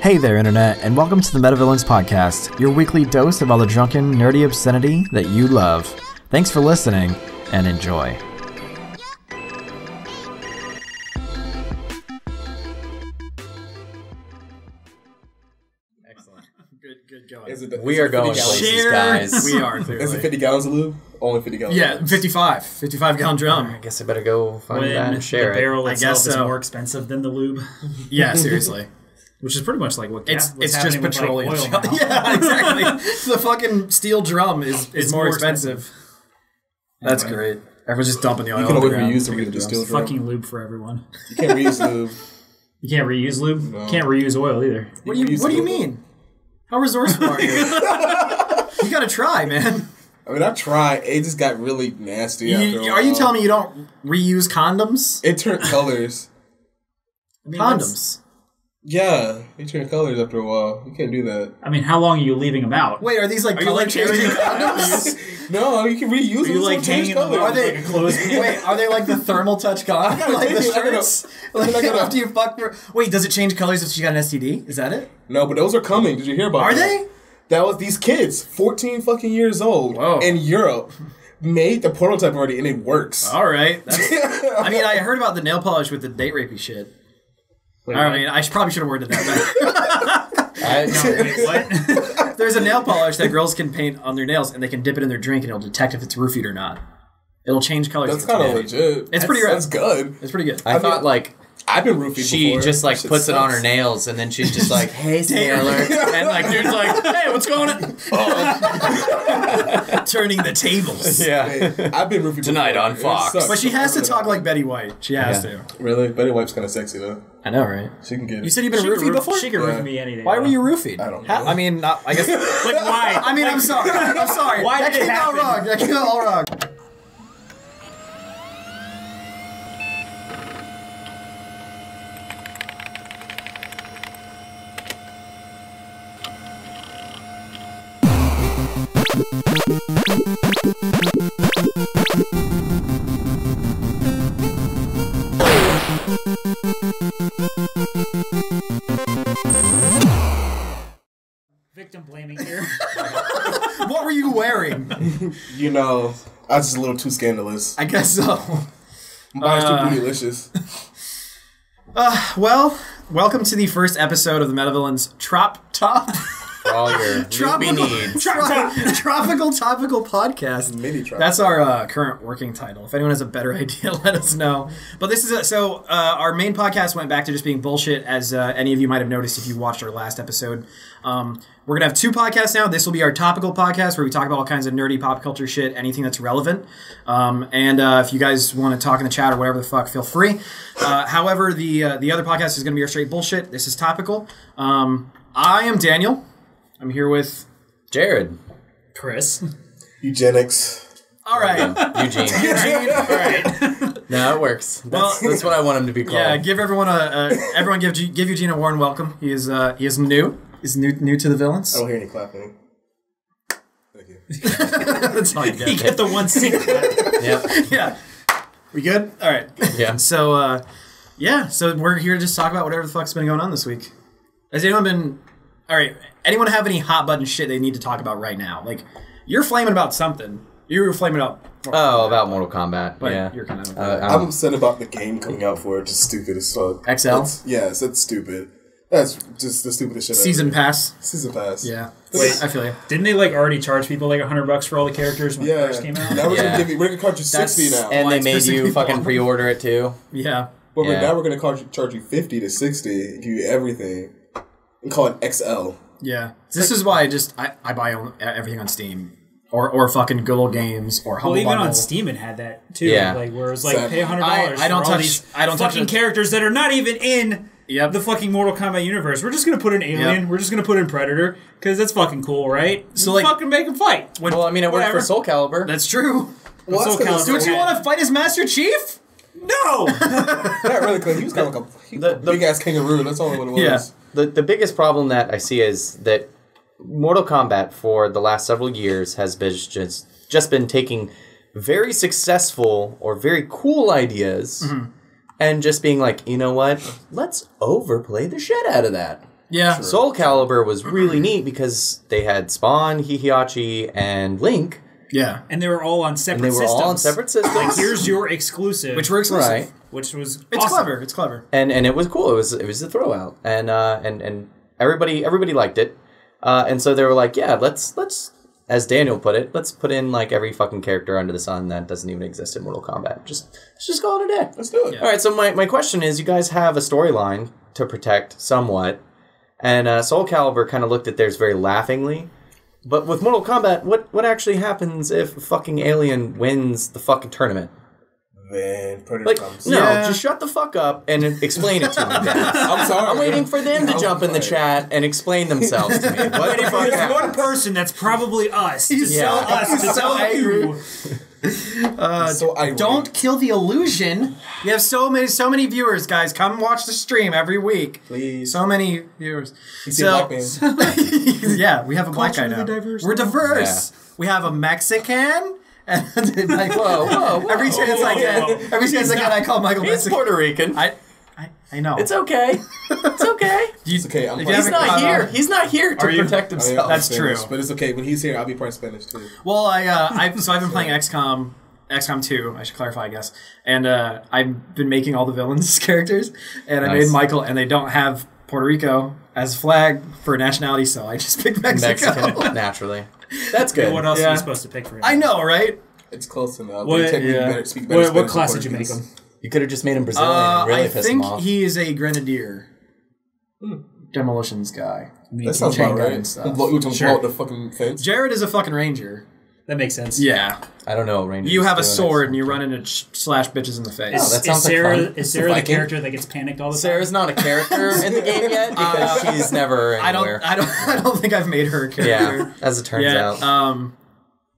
Hey there, Internet, and welcome to the MetaVillains podcast, your weekly dose of all the drunken, nerdy obscenity that you love. Thanks for listening, and enjoy. Excellent. Good going. We are going places, guys. We are, clearly. Is it 50 gallons of lube? Only 50 gallons. Yeah, 55 gallon drum. I guess I better go find when that and share the barrel it. itself is more expensive than the lube. Yeah, seriously. Which is pretty much like what It's what's just happening petroleum. with, like, oil now. Yeah, exactly. The fucking steel drum is more expensive. That's great. Everyone's just dumping the oil. You can on the always ground. reuse the steel drum. Fucking lube for everyone. You can't reuse lube. You can't reuse lube? No. Can't reuse oil either. What do you mean? How resourceful are you? You gotta try, man. I mean, I tried. It just got really nasty after a while. Are you telling me you don't reuse condoms? It turned colors. I mean, Condoms. Yeah, it turned colors after a while. You can't do that. I mean, how long are you leaving them out? Wait, are these like color changing condoms? No, you can reuse them. Are you like hanging them Are they? like a clothes? Wait, are they like the thermal touch condom? Like the shirts? Like after you fuck for... Wait, does it change colors if she got an STD? Is that it? No, but those are coming. Did you hear about that? Are they? That was these kids, 14 fucking years old, Whoa. in Europe, made the prototype already, and it works. All right. I mean, I heard about the nail polish with the date rapey shit. Wait, I mean, I probably should have worded that better. What? There's a nail polish that girls can paint on their nails, and they can dip it in their drink, and it'll detect if it's roofied or not. It'll change colors. That's kind of legit. It's pretty rad. That's good. It's pretty good. I thought, like, I've been roofied she before. just, like, That shit puts it on her sucks. nails, and then she's just like, hey, Sailor. And, like, dude's like, hey, what's going on? Turning the tables. Yeah. Hey, I've been roofied Tonight before. on It Fox. sucks. But she has to talk like Betty White. She has to. Really? Betty White's kind of sexy, though. I know, right? She can get it. You said you've been roofied before? She can roof me anything. Why were you roofied? I don't know. I mean, I guess... Like, why? I mean, I'm sorry. I'm sorry. Why that did it came out happen? wrong. That came out all wrong. Victim blaming here. What were you wearing? You know, I was just a little too scandalous. I guess so. Mine's too bootylicious. Well, welcome to the first episode of the MetaVillains Trop Top. For all your loopy needs. Tropical Topical Podcast. Mini tropical. That's our current working title. If anyone has a better idea, let us know. But this is our main podcast went back to just being bullshit, as any of you might have noticed if you watched our last episode. We're gonna have two podcasts now. This will be our topical podcast where we talk about all kinds of nerdy pop culture shit, anything that's relevant. And if you guys want to talk in the chat or whatever the fuck, feel free. However, the other podcast is gonna be our straight bullshit. This is topical. I am Daniel. I'm here with Jared. Chris. Eugenics. all right. Eugene. All right. No, it works. That's what I want him to be called. Yeah, give everyone give Eugene a warm welcome. He is new. He's new to the villains. I don't hear any clapping. Thank you. That's all you You get the one seat. Yep. Yeah. We good? All right. Yeah. So, so we're here to just talk about whatever the fuck's been going on this week. Has anyone been... All right, anyone have any hot button shit they need to talk about right now? Like, you're flaming about something. You were flaming about... Oh, about Mortal Kombat. But yeah. you're kind of... I'm upset about the game coming out for it. Just stupid as fuck. XL? Yes, that's stupid. That's just the stupidest shit Season ever. pass? Season pass. Yeah. Wait. I feel you. Didn't they like already charge people like $100 for all the characters when it Yeah. first came out? Now we're Yeah. we're gonna charge you 60 now. And Why they made you specifically fucking Walmart? pre-order it too. Yeah. But Yeah. now we're gonna charge you 50 to 60 and give you everything and call it XL. Yeah. This is why I buy everything on Steam. Or fucking Google Games or Humble Well, even Bundle. on Steam it had that too. Yeah. Like where it was like Sad. pay $100 I don't for all touch- these I don't touch fucking it. characters that are not even in Yep. the fucking Mortal Kombat universe. We're just gonna put an alien. Yep. We're just gonna put in Predator because that's fucking cool, right? So, like- fucking make them fight. Well, I mean, it worked Whatever. for Soul Calibur. That's true. Well, that's Soul 'cause Calibur it's- Don't you want to fight as Master Chief? No. Not really, because he was kind of like a big ass kangaroo. That's all what it was. Yeah. The biggest problem that I see is that Mortal Kombat for the last several years has been just been taking very successful or very cool ideas and just being like, you know what? Let's overplay the shit out of that. Yeah. Soul Calibur was really neat because they had Spawn, Hihiachi, and Link. Yeah. And they were all on separate systems. All on separate systems. Like, here's your exclusive. Which were exclusive. Right. Which was It's awesome. clever. It's clever. And it was cool. It was a throwout. And everybody liked it. And so they were like, yeah, let's as Daniel put it, let's put in like every fucking character under the sun that doesn't even exist in Mortal Kombat. Let's just call it a day. Let's do it. Yeah. All right, so my question is, you guys have a storyline to protect somewhat, and Soul Calibur kind of looked at theirs very laughingly. But with Mortal Kombat, what actually happens if a fucking alien wins the fucking tournament? Then Predator Like, comes. no, Yeah. just shut the fuck up and explain it to me. I'm sorry. I'm waiting for them to I'm jump in the sorry. chat and explain themselves to me. What the fuck There's happens? one person that's probably us to Yeah. sell us to so tell you. So irate. Don't kill the illusion. You have so many viewers, guys. Come watch the stream every week. Please. So many viewers. You see a black man. yeah, we have a black guy now. Culturally diverse We're now. diverse. We have a Mexican. And like, Whoa. every chance I get, I call Michael He's Mexican. Puerto Rican. I know. It's okay. It's okay. It's okay. I'm If part you He's haven't not caught here. on- He's not here to Are you? protect I am himself. That's Spanish, true. But it's okay. When he's here, I'll be part Spanish too. Well, so I've been playing XCOM 2, I should clarify, I guess. And I've been making all the villains characters, and I Nice. made Michael, and they don't have Puerto Rico as a flag for nationality, so I just picked Mexico. Mexican, naturally. That's good. What else are Yeah. you supposed to pick for him? I know, right? It's close enough. What- They technically yeah. better, speak better What Spanish class than did you make Portuguese. him? You could have just made him Brazilian and really I pissed think him off. he is a grenadier. Demolitions guy. That sounds chain about gun right. and stuff. You want Sure. to the fucking fence? Jared is a fucking ranger. That makes sense. Yeah. I don't know what Rangers You have a doing sword and you run in and slash bitches in the face. Oh, that Is sounds like Sarah, fun. is Sarah the Viking. character that gets panicked all the time? Sarah's not a character in the game yet because she's never anywhere. I don't think I've made her a character. Yeah, as it turns Yeah. out.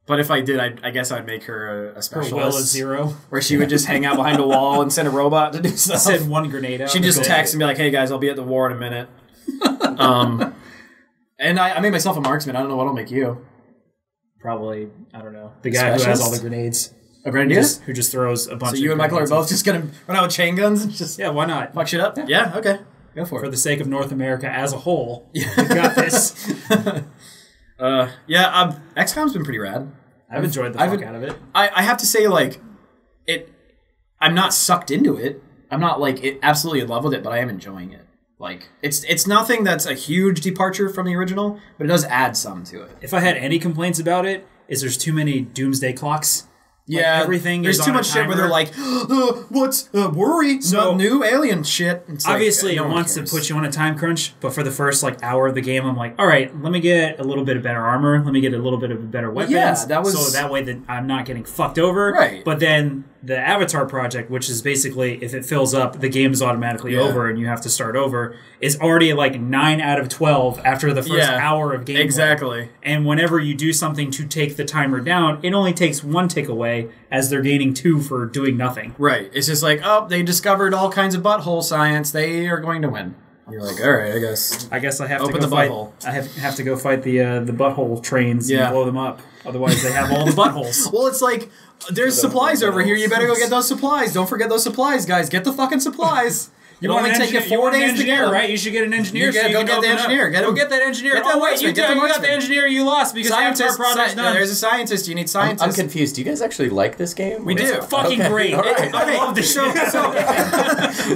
But if I did, I guess I'd make her a Her specialist. well is zero. Where she would just hang out behind a wall and send a robot to do stuff. Send one grenade out. She'd just Go. text and be like, "Hey guys, I'll be at the war in a minute." And I made myself a marksman. I don't know what'll make you. Probably, I don't know. The guy who has Specialist? all the grenades. A grenadier. Who just throws a bunch So of you and Michael are grenades. both just gonna run out with chain guns and just Yeah, why not? fuck shit up? Yeah. Okay. Go for For it. the sake of North America as a whole. We've got this. XCOM's been pretty rad. I've enjoyed the I've fuck been- out of it. I have to say, like, I'm not sucked into it. I'm not like absolutely in love with it, but I am enjoying it. Like, it's nothing that's a huge departure from the original, but it does add some to it. If I had any complaints about it, is there's too many doomsday clocks. Yeah, everything There's is too on a much shit where timer. they're like, "What's worry? So- New alien shit." It's like, Obviously, no it one wants cares. to put you on a time crunch, but for the first like hour of the game, I'm like, all right, let me get a little bit of better armor. Let me get a little bit of better weapons. yeah, that was- so that way that I'm not getting fucked over. Right. But then the Avatar project, which is basically if it fills up, the game is automatically Yeah. over and you have to start over, is already like 9 out of 12 after the first Yeah, hour of gameplay. exactly. And whenever you do something to take the timer down, it only takes 1 tick away as they're gaining 2 for doing nothing. Right. It's just like, oh, they discovered all kinds of butthole science. They are going to win. You're like, all right, I guess. I guess I have Open to go the fight. butthole. I have to go fight the butthole trains Yeah. and blow them up. Otherwise, they have all the buttholes. Well, it's like, there's supplies over here. You better go get those supplies. Don't forget those supplies, guys. Get the fucking supplies. It'll only take you 4 days to get them. right? You should get an engineer. You so get- you go can get the open up. engineer. Get Go him. get that engineer. Get that Oh wait, marksman. you Get the got marksman. the engineer. You lost because the Avatar project's done. There's a scientist. You need scientists. I'm confused. Do you guys actually like this game? We do. It's fucking Okay. great. All right. I love this show.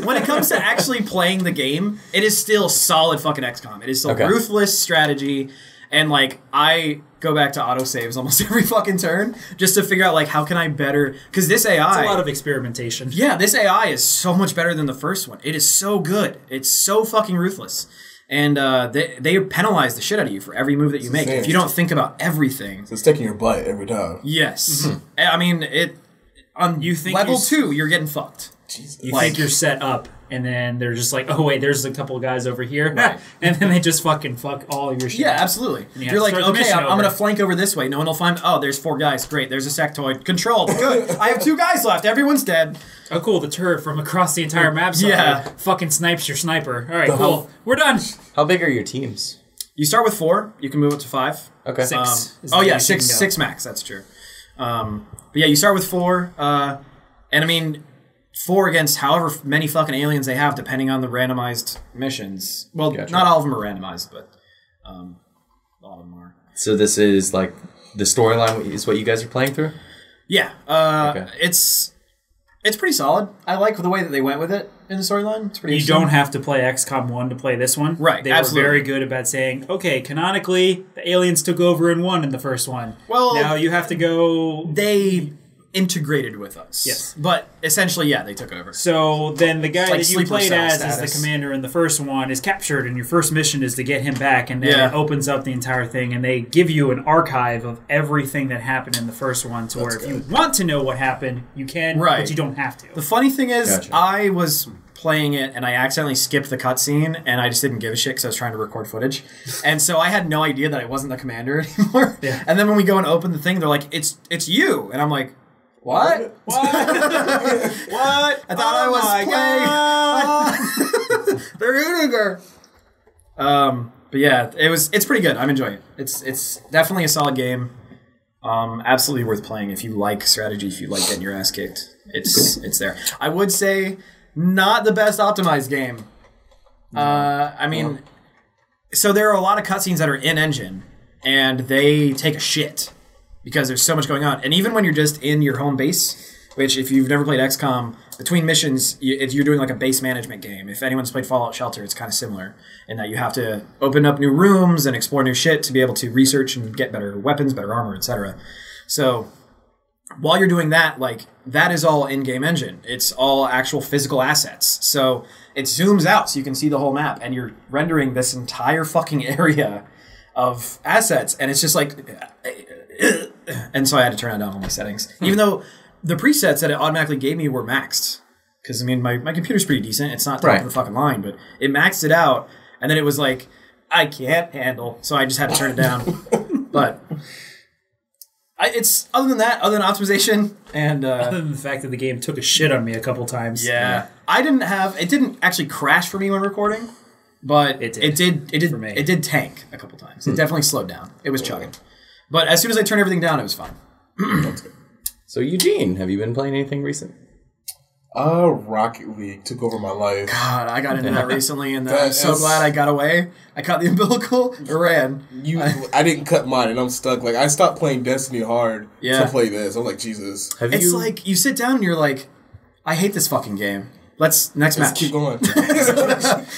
When it comes to actually playing the game, it is still solid fucking XCOM. It is still Okay. ruthless strategy, and like I go back to autosaves almost every fucking turn just to figure out like how can I better, because this AI, It's a lot of experimentation. yeah, this AI is so much better than the first one. It is so good. It's so fucking ruthless. And they penalize the shit out of you for every move that you make. insane. If you don't think about everything. It's taking your butt every time. Yes. I mean, it on You think level you- 2, you're getting fucked. Jesus. You Like- think you're set up, and then they're just like, oh wait, there's a couple of guys over here, Right. and then they just fucking fuck all your shit. Yeah, up. absolutely. you have You're to like, start the okay, mission I'm over. going to flank over this way. No one will find. Oh, there's 4 guys. Great. There's a sectoid. Controlled. Good. I have 2 guys left. Everyone's dead. Oh, cool. The turret from across the entire map. Yeah. Fucking snipes your sniper. All right, The cool. hell? We're done. How big are your teams? You start with 4. You can move up to 5. Okay. 6. is the Oh yeah, most you can go. 6 max. That's true. But yeah, you start with 4. And I mean, 4 against however many fucking aliens they have, depending on the randomized missions. Well, Gotcha. not all of them are randomized, but a lot of them are. So this is like the storyline is what you guys are playing through? Yeah, Okay. it's pretty solid. I like the way that they went with it in the storyline. It's pretty. You interesting. don't have to play XCOM 1 to play this one. Right, They absolutely. were very good about saying, okay, canonically, the aliens took over in 1 in the first one. Well, now you have to go... They integrated with us. Yes. But essentially, yeah, they took over. So then the guy like that you sleeper played cell as status. the commander in the first one is captured, and your first mission is to get him back, and then Yeah. it opens up the entire thing, and they give you an archive of everything that happened in the first one, to where if you want to know what happened, you can, Right. but you don't have to. The funny thing is, Gotcha. I was playing it and I accidentally skipped the cutscene and I just didn't give a shit because I was trying to record footage. And so I had no idea that I wasn't the commander anymore. Yeah. And then when we go and open the thing, they're like, it's you. And I'm like, what? What? What? I thought I was playing. They're Rudiger. But yeah, it's pretty good. I'm enjoying it. It's definitely a solid game. Absolutely worth playing if you like strategy, if you like getting your ass kicked. It's there. I would say not the best optimized game. I mean, so there are a lot of cutscenes that are in engine and they take a shit because there's so much going on. And even when you're just in your home base, which if you've never played XCOM, between missions, you're doing like a base management game. If anyone's played Fallout Shelter, it's kind of similar in that you have to open up new rooms and explore new shit to be able to research and get better weapons, better armor, etc. So while you're doing that, like that is all in-game engine. It's all actual physical assets. So it zooms out so you can see the whole map, and you're rendering this entire fucking area of assets, and it's just like, and so I had to turn down all my settings, even though the presets that it automatically gave me were maxed. Because I mean, my computer's pretty decent. It's not top of the fucking line, but it maxed it out, and then it was like, I can't handle, so I just had to turn it down. But it's other than optimization and Other than the fact that the game took a shit on me a couple times. yeah, it didn't actually crash for me when recording, but It did for me. it did tank a couple times. It definitely slowed down. It was chugging, but as soon as I turned everything down, it was fine. So Eugene, have you been playing anything recent? Rocket League took over my life. God, I got into that recently, and I'm so glad I got away. I caught the umbilical, or ran. I didn't cut mine, and I'm stuck. Like I stopped playing Destiny hard Yeah. to play this. I'm like, Jesus. It's like you sit down and you're like, I hate this fucking game. Next Let's match. keep going.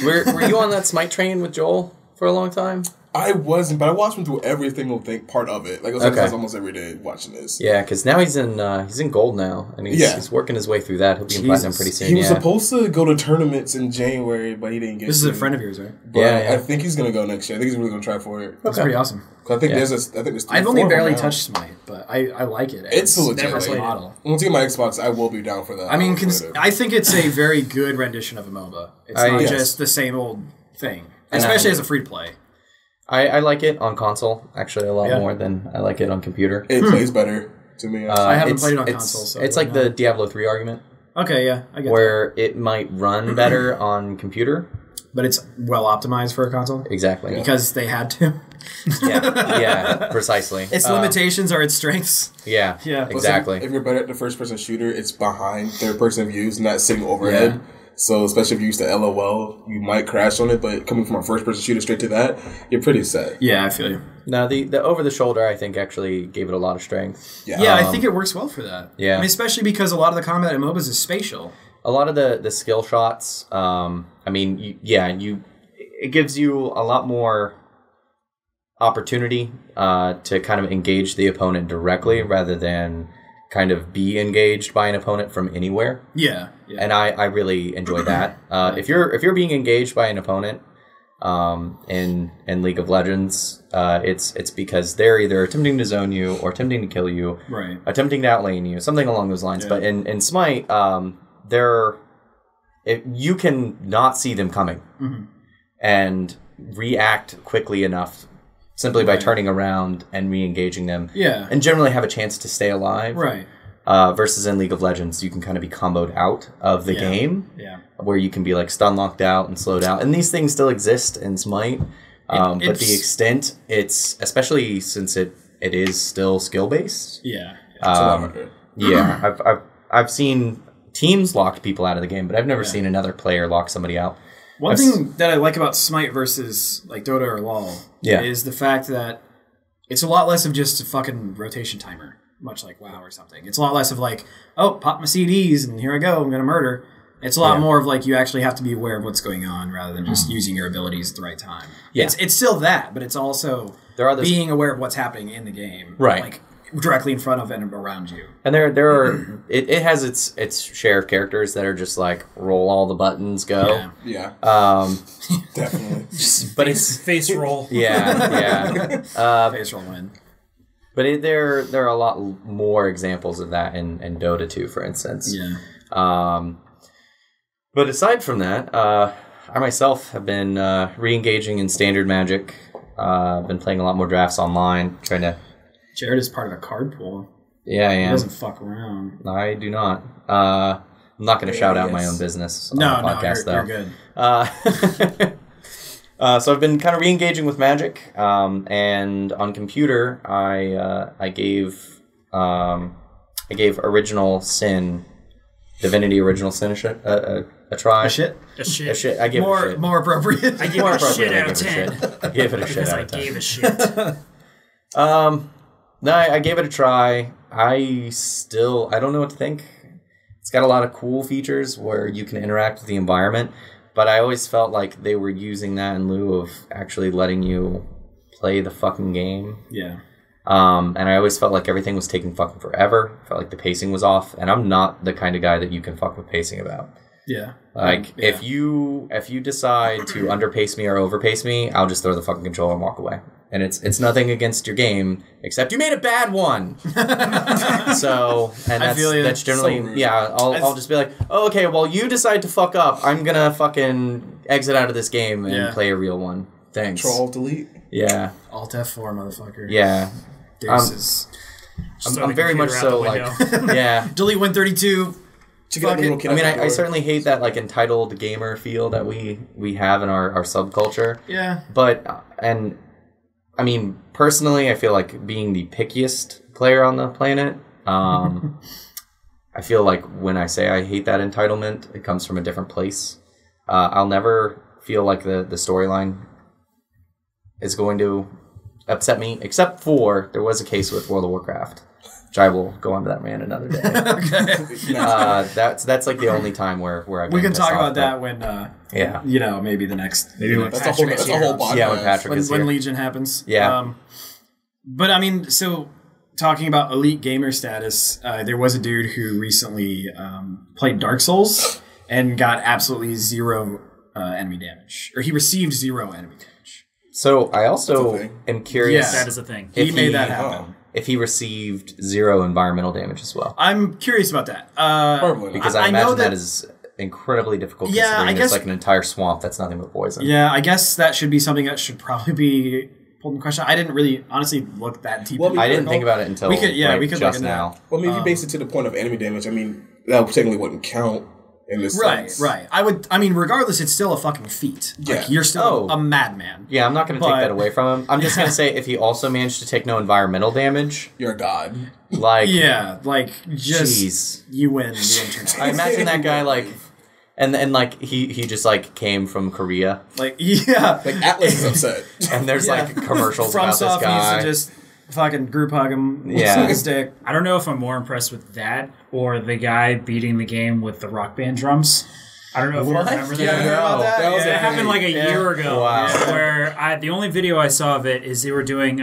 Were you on that Smite train with Joel for a long time? I wasn't, but I watched him through every single part of it. Like I was almost every day watching this. Yeah, because now he's in gold now, and he's working his way through that. He'll be in platinum pretty soon. He was supposed to go to tournaments in January, but he didn't get. This is to. a friend of yours, right? But Yeah. I think he's gonna go next year. I think he's really gonna try for it. That's pretty awesome. 'Cause I think there's. I've only 4 of them barely now. touched Smite, but I like it. It's a legit never like, played model. Once I get my Xbox, I will be down for that. I mean, later. I think it's a very good rendition of a MOBA. It's not Yes. just the same old thing, especially as a free to play. I like it on console actually a lot Yeah. more than I like it on computer. it plays better to me. I haven't It's- played it on it's- console, so it's I like don't the know. Diablo 3 argument, Okay, yeah, I get that. where it might run better on computer. But it's well optimized for a console Exactly. because they had to. Yeah, precisely. Its limitations are its strengths. Yeah, Yeah. Plus, exactly. If you're better at the first person shooter, it's behind third person views, not sitting overhead. So especially if you're used to LOL, you might crash on it. But coming from a first person shooter straight to that, you're pretty set. Yeah, I feel you. Now the over the shoulder I think actually gave it a lot of strength. Yeah, I think it works well for that. yeah. I mean, especially because a lot of the combat in MOBAs is spatial. A lot of the skill shots. I mean, it gives you a lot more opportunity to kind of engage the opponent directly rather than kind of be engaged by an opponent from anywhere. Yeah. And I really enjoy that. If you're being engaged by an opponent in League of Legends, it's because they're either attempting to zone you or attempting to kill you, Right. attempting to outlane you, something along those lines. Yeah. But in Smite, you can not see them coming and react quickly enough simply by turning around and re-engaging them. Yeah. And generally have a chance to stay alive. Right. Versus in League of Legends, you can kind of be comboed out of the game, Yeah. where you can be like stun locked out and slowed out. And these things still exist in Smite, but the extent especially since it is still skill based. Yeah. It's a lot harder. Yeah, I've seen teams locked people out of the game, but I've never seen another player lock somebody out. One thing that I like about Smite versus like Dota or LoL is the fact that it's a lot less of just a fucking rotation timer, much like WoW or something. It's a lot less of like, oh, pop my CDs and here I go, I'm going to murder. It's a lot more of like you actually have to be aware of what's going on rather than just using your abilities at the right time. Yeah. It's still that, but it's also being aware of what's happening in the game. Right. Like directly in front of and around you. And there are it has its share of characters that are just like roll all the buttons, go. Yeah. Definitely. But it's face roll. Yeah. Face roll win. But there are a lot more examples of that in Dota 2, for instance. Yeah. But aside from that, I myself have been re-engaging in standard Magic. Been playing a lot more drafts online, trying to... Jared is part of a card pool. Yeah, I am. He doesn't fuck around. I do not. I'm not going to shout out my own business on the podcast, you're good. So I've been kind of re-engaging with Magic, and on computer, I gave Original Sin, Divinity Original Sin a try. A shit? A shit. I gave it a shit. More appropriate. I gave it a shit out of 10. I gave it a shit out of 10. I gave a shit. No, I gave it a try. I don't know what to think. It's got a lot of cool features where you can interact with the environment, but I always felt like they were using that in lieu of actually letting you play the fucking game. Yeah. And I always felt like everything was taking fucking forever. Felt like the pacing was off, and I'm not the kind of guy that you can fuck with pacing about. Yeah. Like, if you decide to underpace me or overpace me, I'll just throw the fucking controller and walk away. And it's nothing against your game, except you made a bad one. So, and that's generally, so I'll just be like, oh, okay, well, you decide to fuck up. I'm gonna fucking exit out of this game and play a real one. Thanks. Control, delete. Yeah. Alt F4, motherfucker. Yeah. Deuces. I'm very much so like, yeah. Delete 132. I certainly hate that like entitled gamer feel that we have in our subculture. Yeah. But I mean, personally, I feel like being the pickiest player on the planet. I feel like when I say I hate that entitlement, it comes from a different place. I'll never feel like the storyline is going to upset me, except for there was a case with World of Warcraft, which I will go on to that rant another day. Okay. That's like the only time where we can talk about that when maybe the next that's a whole podcast. Yeah, when Patrick is here. When Legion happens. Yeah. But I mean, so talking about elite gamer status, there was a dude who recently played Dark Souls and got absolutely zero enemy damage, or he received 0 enemy damage. So I also am curious. Yes, that is a thing. He made that happen. If he received 0 environmental damage as well. I'm curious about that. Probably because I imagine that is incredibly difficult considering it's like an entire swamp that's nothing but poison. Yeah, I guess that should be something that should probably be pulled in question. I didn't really, honestly, look that deep. I didn't think about it until we could just now. Well, I mean, if you base it to the point of enemy damage, I mean, that technically wouldn't count in this sense. Right. I mean, regardless, it's still a fucking feat. Yeah. Like, you're still a madman. Yeah, I'm not going to take that away from him. I'm just going to say if he also managed to take no environmental damage... You're a god. Like... Yeah, like, just... You win the internet. I imagine that guy, like... And like, he just, like, came from Korea. Like, yeah. Like, Atlas is upset. And there's, like, commercials about this guy. Needs to just fucking group hug him with a stick. I don't know if I'm more impressed with that or the guy beating the game with the Rock Band drums. I don't know if you remember that. Yeah, that happened like a year ago. Wow. Where the only video I saw of it is they were doing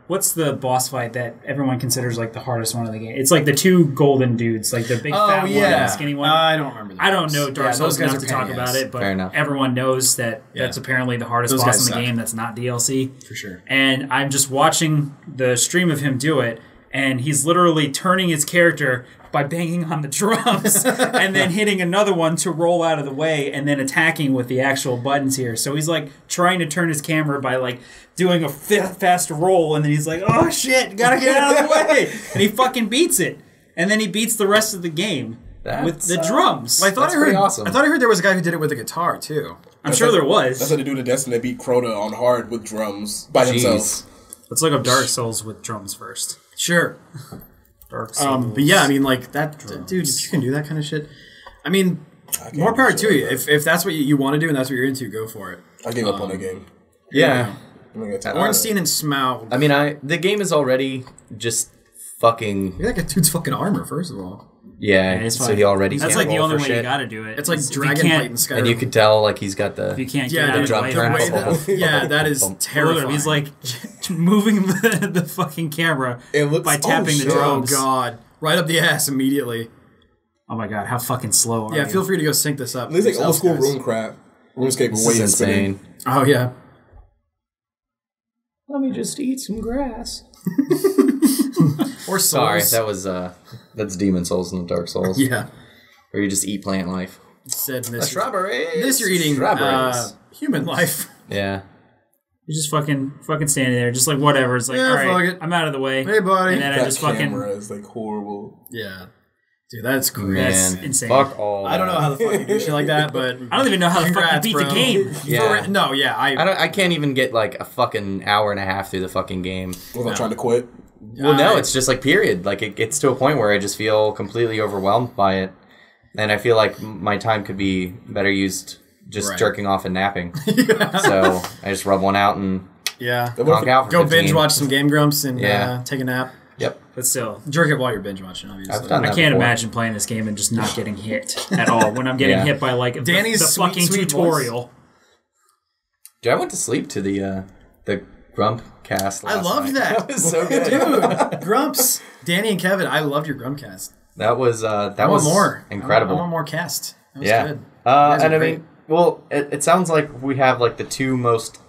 what's the boss fight that everyone considers like the hardest one of the game? It's like the 2 golden dudes, like the big fat one and the skinny one. I don't remember. I don't know Dark Souls enough to talk about it, but everyone knows that that's apparently the hardest boss in the game. That's not DLC for sure. And I'm just watching the stream of him do it, and he's literally turning his character by banging on the drums and then hitting another one to roll out of the way and then attacking with the actual buttons here. So he's like trying to turn his camera by like doing a fast roll, and then he's like, oh shit, gotta get out of the way. And he fucking beats it. And then he beats the rest of the game with the drums. Well, I thought I heard there was a guy who did it with a guitar too. I'm sure there was. That's what they do to Destiny. They beat Crota on hard with drums by themselves. Let's look up Dark Souls with drums first. Sure. Dark Souls. But yeah, I mean, like that, dude. If you can do that kind of shit, I mean, more power to you. If that's what you want to do and that's what you're into, go for it. I gave up on that game. Yeah. Ornstein and Smaug. I mean, the game is already just fucking... You're like a dude's fucking armor, first of all. Yeah, so he already That's can't like the roll only for way shit. you gotta do it. It's like Dragonblight in Skyrim. And you could tell, like, he's got the... If you can't get out of the jump way. turn. That is terrifying. He's like moving the fucking camera by tapping the drums. Oh god. Right up the ass immediately. Oh my god, how fucking slow are you? Yeah, feel free to go sync this up. It's like old school RuneScape This way is insane. Oh yeah. Let me just eat some grass. Or Sorry, Souls. that's Demon Souls and Dark Souls. Yeah. Where you just eat plant life. Said A strawberry. This you're eating human life. Yeah. You're just fucking standing there, just like whatever. It's like, Yeah, all right, fuck it. I'm out of the way. Hey, buddy. And then I That just fucking... camera is like horrible. Yeah. Dude, that's great. That's Man, insane. fuck all I don't know how the fuck you do shit like that, but I don't even know how the fuck you congrats, beat bro. the game. Yeah. No, yeah, I can't even get like a fucking hour and a half through the fucking game. Was I trying to quit? Well, no, it's just like period. Like it gets to a point where I just feel completely overwhelmed by it, and I feel like my time could be better used just jerking off and napping. So I just rub one out and knock out. For Go 15. binge watch some Game Grumps and take a nap. Yep. But still, Jerk it while you're binge watching. Obviously, I've done I that can't before. imagine playing this game and just not getting hit at all. When I'm getting hit by like Danny's the sweet, fucking sweet tutorial. Dude, I went to sleep to the Grump cast. I loved that. That was so good, dude. Grumps, Danny and Kevin. I loved your Grumpcast. That was more incredible. I want more cast. That was Yeah. good. And I mean, well, it sounds like we have like the two most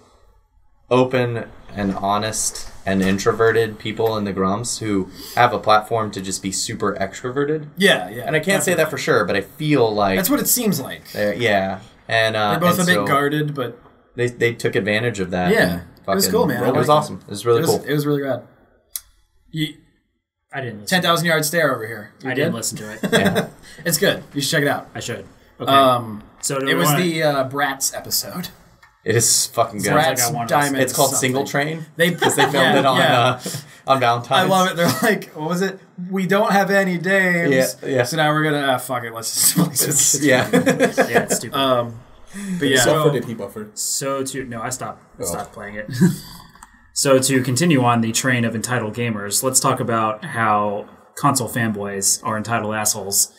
open and honest and introverted people in the Grumps who have a platform to just be super extroverted. Yeah. And I can't say that for sure, but I feel like That's what it seems like. Yeah. And They're both and a bit so guarded, but they took advantage of that. Yeah. and It was cool, man. It was awesome. It was really cool. It was really rad. I didn't listen. 10,000 yard stare over here. I didn't listen to it. Yeah. It's good. You should check it out. I should. Okay. So It was the Bratz episode. It is fucking good. Sounds like Bratz I wanna Diamond. It's called something. Single Train. Because They filmed it on Valentine's. I love it. They're like, what was it? We don't have any dames. Yeah. So now we're gonna fuck it. Let's just play some shit. Yeah. yeah, it's stupid. But yeah. Buffer did he buffer? I stopped playing it. So to continue on the train of entitled gamers, let's talk about how console fanboys are entitled assholes.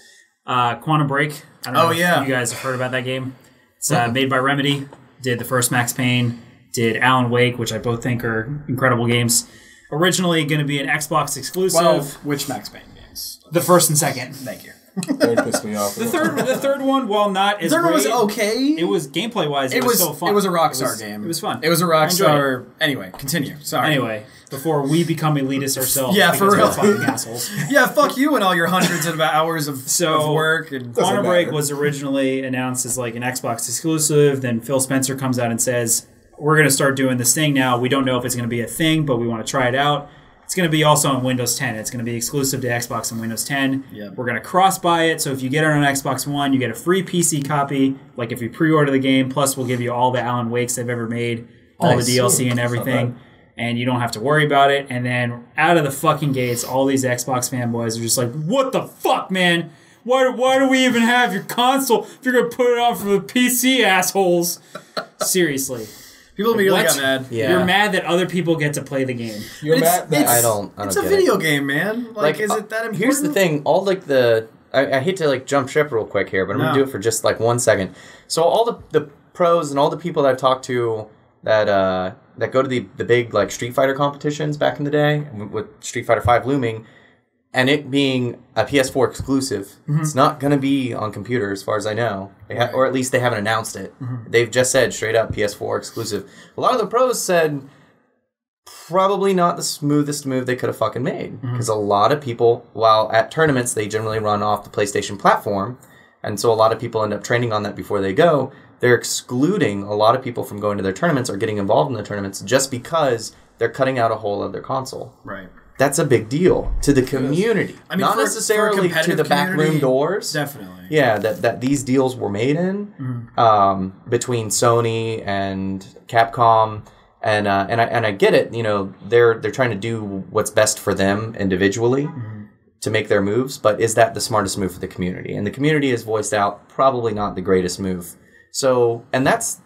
Quantum Break. I don't know if you guys have heard about that game. It's made by Remedy. Did the first Max Payne. Did Alan Wake, which I both think are incredible games. Originally going to be an Xbox exclusive. Well, which Max Payne games? The first and second. Thank you. Third pissed me off. The third one, while not as The third one great, was okay. it was gameplay wise. It was still fun. It was a Rockstar game. It was fun. It was a I enjoyed Rockstar. Anyway, continue. Sorry. Anyway, before we become elitist ourselves, Yeah, for because we're real. fucking assholes. Yeah, fuck you and all your hundreds of hours of work. And Quantum Break matter. was originally announced as like an Xbox exclusive. Then Phil Spencer comes out and says, "We're going to start doing this thing now. We don't know if it's going to be a thing, but we want to try it out. It's going to be also on Windows 10. It's going to be exclusive to Xbox and Windows 10. Yep. We're going to cross-buy it, so if you get it on Xbox One, you get a free PC copy, like if you pre-order the game, plus we'll give you all the Alan Wakes they've ever made, all Nice. the DLC and everything, and you don't have to worry about it. And then out of the fucking gates, all these Xbox fanboys are just like, what the fuck, man? Why do we even have your console if you're going to put it on for the PC, assholes? Seriously. people immediately What? got mad. Yeah. You're mad that other people get to play the game. You're mad that I don't It's a get video it. game, man. Like, is it that important? Here's the thing. All like I hate to like jump ship real quick here, but I'm No. gonna do it for just like 1 second. So all the pros and all the people that I've talked to that go to the big like Street Fighter competitions back in the day with Street Fighter V looming, and it being a PS4 exclusive, it's not going to be on computer as far as I know. Or at least they haven't announced it. They've just said straight up PS4 exclusive. A lot of the pros said probably not the smoothest move they could have fucking made. Because a lot of people, while at tournaments, they generally run off the PlayStation platform. And so a lot of people end up training on that before they go. They're excluding a lot of people from going to their tournaments or getting involved in the tournaments just because they're cutting out a whole other console. Right. That's a big deal to the community. I mean, not for a necessarily to competitive the back room community, doors. Definitely. Yeah, that these deals were made in between Sony and Capcom, and I get it. You know, they're trying to do what's best for them individually to make their moves, but is that the smartest move for the community? And the community has voiced out probably not the greatest move. So, and that's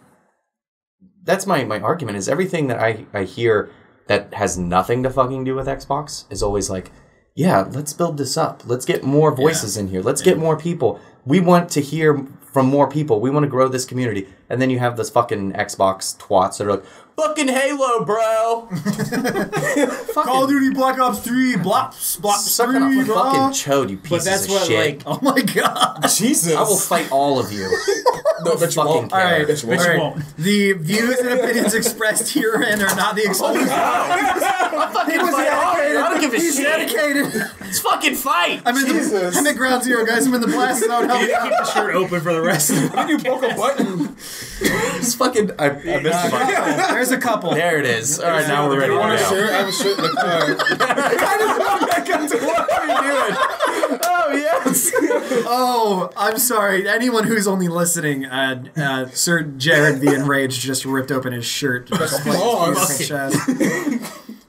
my argument, is everything that I hear that has nothing to fucking do with Xbox is always like, yeah, let's build this up. Let's get more voices in here. Let's get more people. We want to hear from more people. We want to grow this community. And then you have this fucking Xbox twats that are like, fucking Halo, bro. Call of Duty Black Ops 3, Suck on a fucking chode, you pieces of shit. Oh my god. Jesus. I will fight all of you. No, but you won't. All right, Bet you won't. all right. The views and opinions expressed herein are not the exclusive. I don't give a He's shit. dedicated. Let's fucking fight. I'm at ground zero, guys. I'm in the blast zone. Help me Keep out. the shirt open for the rest of the You broke a button. Just fucking. I missed the button. There's a couple. There it is. All right, now we're ready You to want a go. shirt? I have a shirt in the car. What are you doing? Oh yes. Oh, I'm sorry. Anyone who's only listening, Sir Jared the Enraged just ripped open his shirt. Just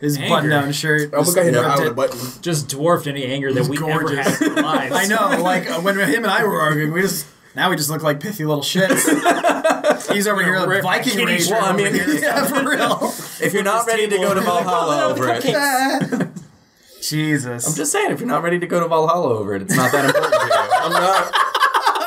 his button-down shirt. I almost got hit ripped out with it. a button. just dwarfed any anger that we ever gorgeous. had in our lives. I know, like when him and I were arguing, we just look like pithy little shits. He's over here like Viking kitty Ranger. Well, I mean, yeah, for real. if you're not ready to go to Valhalla over it, Jesus. I'm just saying, if you're not ready to go to Valhalla over it, it's not that important to you. I'm not.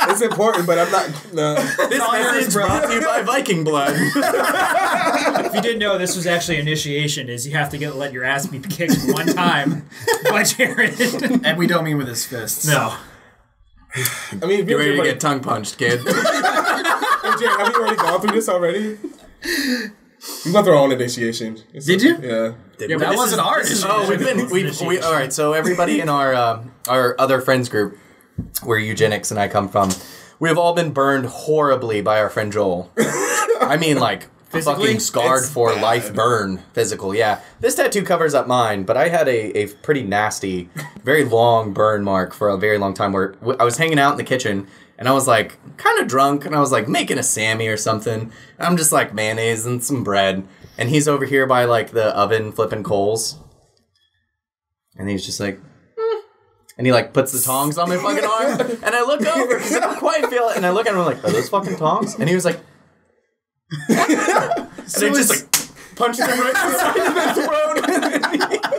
It's important, but I'm not. No. This message brought to you by Viking blood. If you didn't know, this was actually initiation. Is you have to let your ass be kicked one time by Jared. And we don't mean with his fists. No. I mean, You're ready to get tongue punched, kid. Hey, Jared, have you already gone through this already? We went through our own initiation. Did you? Yeah. Yeah, that wasn't ours. Oh, we all right. So everybody in our other friends group, where Eugenics and I come from, we have all been burned horribly by our friend Joel. I mean, like fucking scarred It's for bad. life burn, physical. Yeah, this tattoo covers up mine, but I had a pretty nasty, very long burn mark for a very long time. Where I was hanging out in the kitchen. And I was like kind of drunk, and I was like making a Sammy or something. And I'm just like mayonnaise and some bread, and he's over here by like the oven flipping coals, and he's just like, and he like puts the tongs on my fucking arm, and I look over because I don't quite feel it, and I look at him like, are those fucking tongs? And he was like, and I just like punched him right in the throat.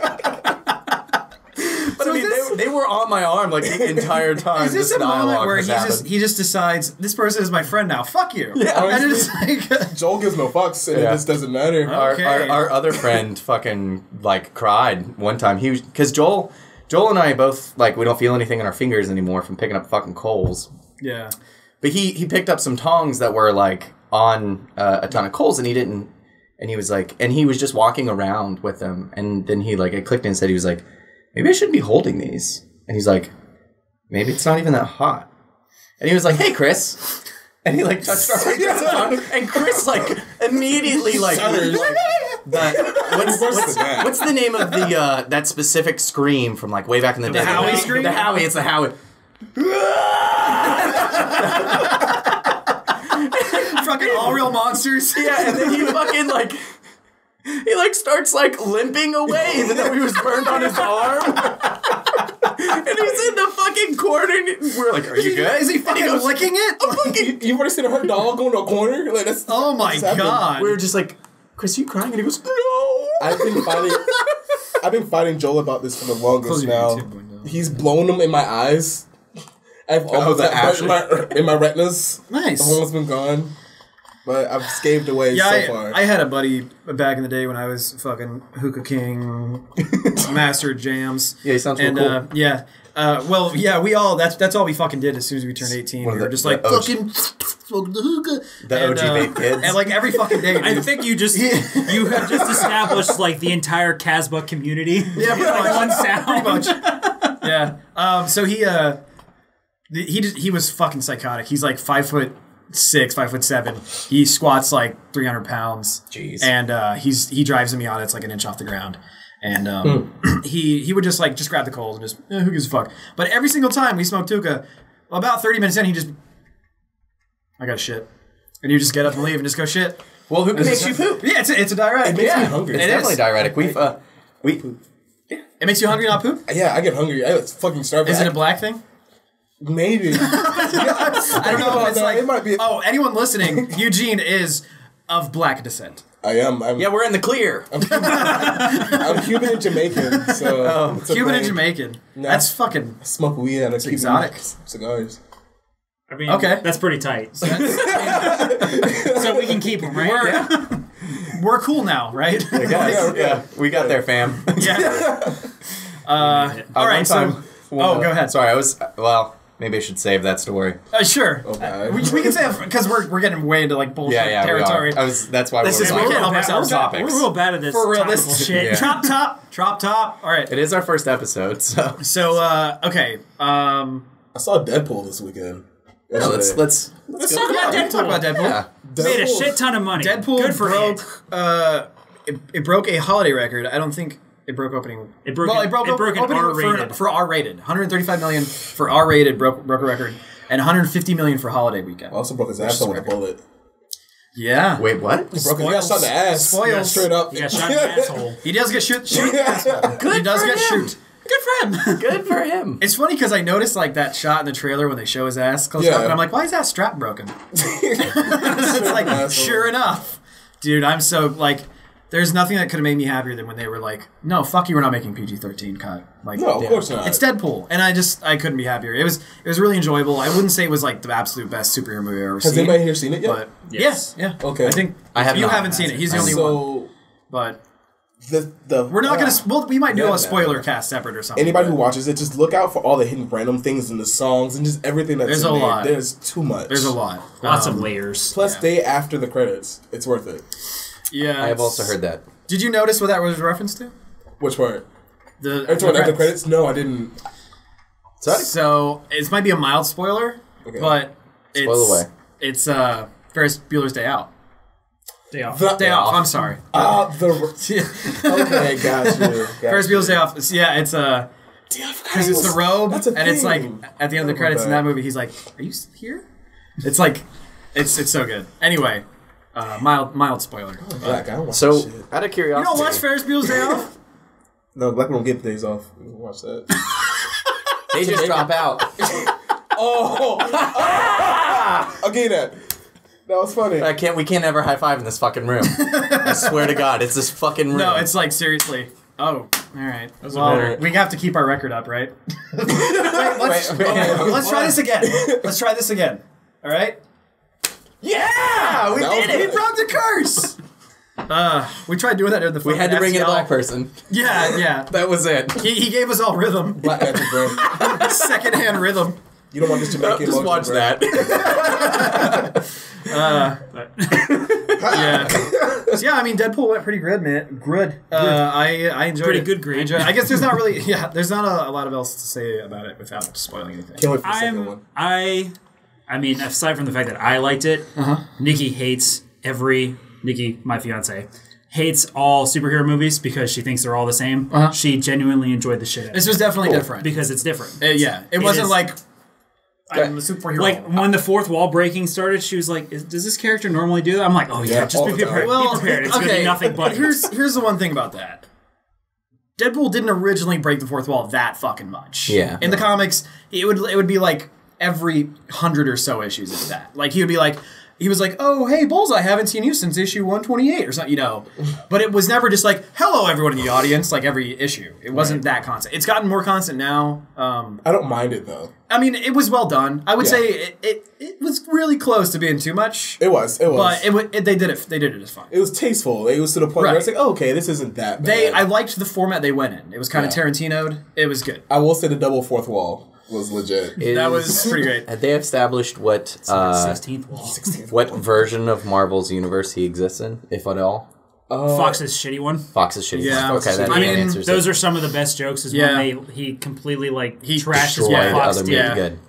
But I mean, they were on my arm like the entire time. Is this a dialogue moment where was happening. he just decides this person is my friend now? Fuck you. Yeah. And it's like Joel gives no fucks, and Yeah. it just doesn't matter. Okay. Our other friend fucking like cried one time. He was because Joel and I both like we don't feel anything in our fingers anymore from picking up fucking coals. yeah. But he picked up some tongs that were like on a ton of coals, and he didn't. And he was like, and he was just walking around with them, and then he like it clicked in and said, he was like, maybe I shouldn't be holding these. And he's like, maybe it's not even that hot. And he was like, hey, Chris. And he like touched our fingers on, and Chris like immediately like what's the name of the that specific scream from like way back in the day? The Howie scream? The Howie. It's the Howie. Fucking all real monsters. Yeah, and then he fucking like. He like starts like limping away, even though he was burned on his arm. And he's in the fucking corner. And we're like, "Are you good?" Is he fucking licking it? You've ever seen a hurt dog go into a corner? Like that's. Oh my that's happened. god. We were just like, "Chris, you crying?" And he goes, "No." I've been fighting Joel about this for the longest Close your now. YouTube window. He's blown them in my eyes. I've almost the got burnt in my retinas. Nice. The whole one's been gone. But I've scathed away so far. I had a buddy back in the day when I was fucking Hookah King, Master of Jams. Yeah, he sounds real and, cool. yeah. Well, yeah, we all, that's all we fucking did as soon as we turned 18. One We of were the- just like, the OG fucking the hookah. The OG vape kids. And like every fucking day. I dude. think you have just established like the entire Casbah community. Yeah, pretty much. One sound. Pretty much. Yeah. So he was fucking psychotic. He's like 5'6", 5'7". He squats like 300 pounds. Jeez. And he drives a Miata. It's like an inch off the ground. And he would just grab the coals and just who gives a fuck. But every single time we smoked hookah, about 30 minutes in, I got shit. And you just get up and leave and just go shit. Well, who makes you poop? Yeah, it's a diuretic. It makes me hungry. It's It definitely is. diuretic. It makes you hungry, not poop? Yeah, I get hungry. I fucking starve. Is it a black thing? Maybe. I don't know if it's like... It might be. Oh, anyone listening, Eugene is of black descent. I am. Yeah, we're in the clear. I'm Cuban and Jamaican, so... Cuban and Jamaican. Nah. That's fucking... Smoke weed and Cuban exotic. Cigars. I mean, Okay. that's pretty tight. So we can keep them, right? We're cool now, right? Yeah, we got there, fam. Yeah. All right, so... go ahead. Sorry, well, maybe I should save that story. Sure. Okay. We can say it because we're getting way into like bullshit territory. We are. That's why This is- we we're can't help ourselves. topics. We're real bad at this. For real, topical this shit. Yeah. Trop top. All right. It is our first episode, so So okay. I saw Deadpool this weekend. yeah, let's talk about Yeah, talk about Deadpool. yeah. Made a shit ton of money. Deadpool Good for broke. it. It broke a holiday record. I don't think it broke opening. It broke Well, an- it broke it broke an opening R-rated. for R-rated. 135 million for R-rated broke a record, and 150 million for holiday weekend. I also broke his ass with a bullet. Yeah. Wait, what? Broke his ass, shot in the ass. Spoils. Straight up. You got shot in the asshole. He does get shoot in the asshole. He does for get him. shoot. Good for him. Good for him. It's funny because I noticed like that shot in the trailer when they show his ass close up, and I'm like, why is that strap broken? It's like, asshole. sure enough, dude. I'm so like, there's nothing that could have made me happier than when they were like, no, fuck you, we're not making PG-13 cut. Like, No, of course not. it's Deadpool, and I couldn't be happier. It was really enjoyable. I wouldn't say it was like the absolute best superhero movie I've ever Has seen. anybody here seen it yet? But Yes. yeah. Okay. I think I have you not. haven't seen it. He's the only one. So But the we're not gonna. We might do Yeah, a spoiler cast separate or something. Anybody but who watches it, just look out for all the hidden random things in the songs and just everything that's There's in a there. lot. There's too much. There's a lot. Lots of layers. Plus, day after the credits, it's worth it. Yeah. I have also heard that. Did you notice what that was a reference to? Which part? The After the credits? No, I didn't. So it might be a mild spoiler, Okay. but it's Spoil away. It's Ferris Bueller's Day Out. Day off. Day Off. I'm sorry. Okay, got you. Ferris Bueller's Day Off. Yeah, it's because it's the robe, That's a and it's like thing. at the end of the credits in that movie, he's like, "Are you here?" It's like, it's so good. Anyway, mild spoiler. Black, I don't watch So, that shit. out of You curiosity, don't watch Ferris Bueller's Day Off? No, black people don't get days off. We don't watch that. they just drop out. Okay, that was funny. We can't ever high five in this fucking room. I swear to God, it's this fucking room. No, it's like seriously. Oh, all right. better. Well, we have to keep our record up, right? Let's try this again. Let's try this again. All right. yeah, we That did was it. We broke the curse. We tried doing that in the. We had to bring in a black person. Yeah. That was it. He gave us all rhythm, Black Panther, bro. secondhand rhythm. You don't want this Jamaican. Just emotion, watch bro. that. Yeah. So, yeah, I mean, Deadpool went pretty good, man. Good. I enjoyed Pretty it. good grade. I guess there's not really. Yeah, there's not a lot of else to say about it without spoiling anything. Can't wait for the second one. I mean, aside from the fact that I liked it, Nikki hates Nikki, my fiance, hates all superhero movies because she thinks they're all the same. She genuinely enjoyed the shit out of it. This was definitely different. Because it's different. Yeah, it wasn't is- like I'm a superhero. Like, when the fourth wall breaking started, she was like, does this character normally do that? I'm like, oh yeah, Yeah, just all be the time. prepared. Well, Be prepared. It's going to be nothing but... Here's the one thing about that. Deadpool didn't originally break the fourth wall that fucking much. Yeah. In the comics, it would be like every 100 or so issues of that. Like he was like, oh, hey, Bullseye, I haven't seen you since issue 128 or something, you know. But it was never just like, hello, everyone in the audience, like every issue. It wasn't that constant. It's gotten more constant now. I don't mind it though. I mean, it was well done. I would say it was really close to being too much. It was. But they did it as fun. It was tasteful. It was to the point where it's like, oh, okay, this isn't that bad. I liked the format they went in. It was kind of Yeah. Tarantino'd. It was good. I will say the double fourth wall was legit. That was pretty great. Had they established what 16th wall. what version of Marvel's universe he exists in, if at all? Fox's shitty one. Fox's shitty. Yeah. one. Okay, that I mean, answers Those it. are some of the best jokes. Is Yeah. when he completely trashes destroyed what Fox other did. media. Good.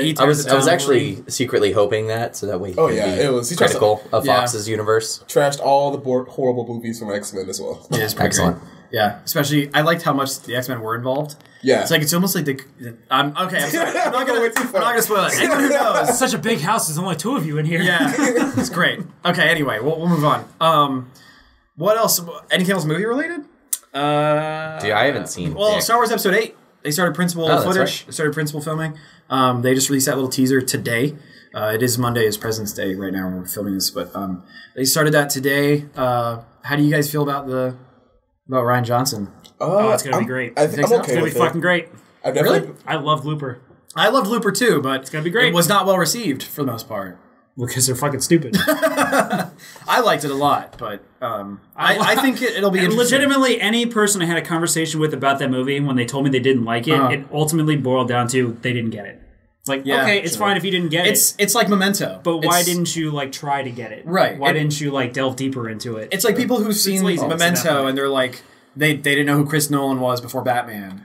He I was tears it down. actually secretly hoping that, so that way he Oh, could yeah, be it was- he tries to- critical of Yeah. Fox's universe. Trashed all the horrible movies from X-Men as well. It is pretty Excellent. great. Yeah, especially I liked how much the X-Men were involved. Yeah. It's almost like I'm sorry. I'm not gonna spoil it. Anyone who knows. It's such a big house. There's only two of you in here. Yeah, it's great. Okay, anyway, we'll move on. What else? Anything else movie related? Dude, I haven't seen. Well, Dick. Star Wars Episode 8. They started principal footage. Right. They started principal filming. They just released that little teaser today. It is Monday, is President's Day right now when we're filming this, but they started that today. How do you guys feel about Ryan Johnson? Oh, it's gonna be great. I think I'm so? okay It's gonna with be it. fucking great. I definitely. Really? I love Looper. I loved Looper too, but it's gonna be great. It was not well received for the most part. Because they're fucking stupid. I liked it a lot, but I think it'll be And interesting. legitimately, any person I had a conversation with about that movie, when they told me they didn't like it, it ultimately boiled down to they didn't get it. It's like, Yeah, okay, it's fine if you didn't get it. It's like Memento. But why It's- didn't you like try to get it? Right. Why And- didn't you like delve deeper into it? It's like people who've seen lazy. Memento and they're like, they didn't know who Chris Nolan was before Batman.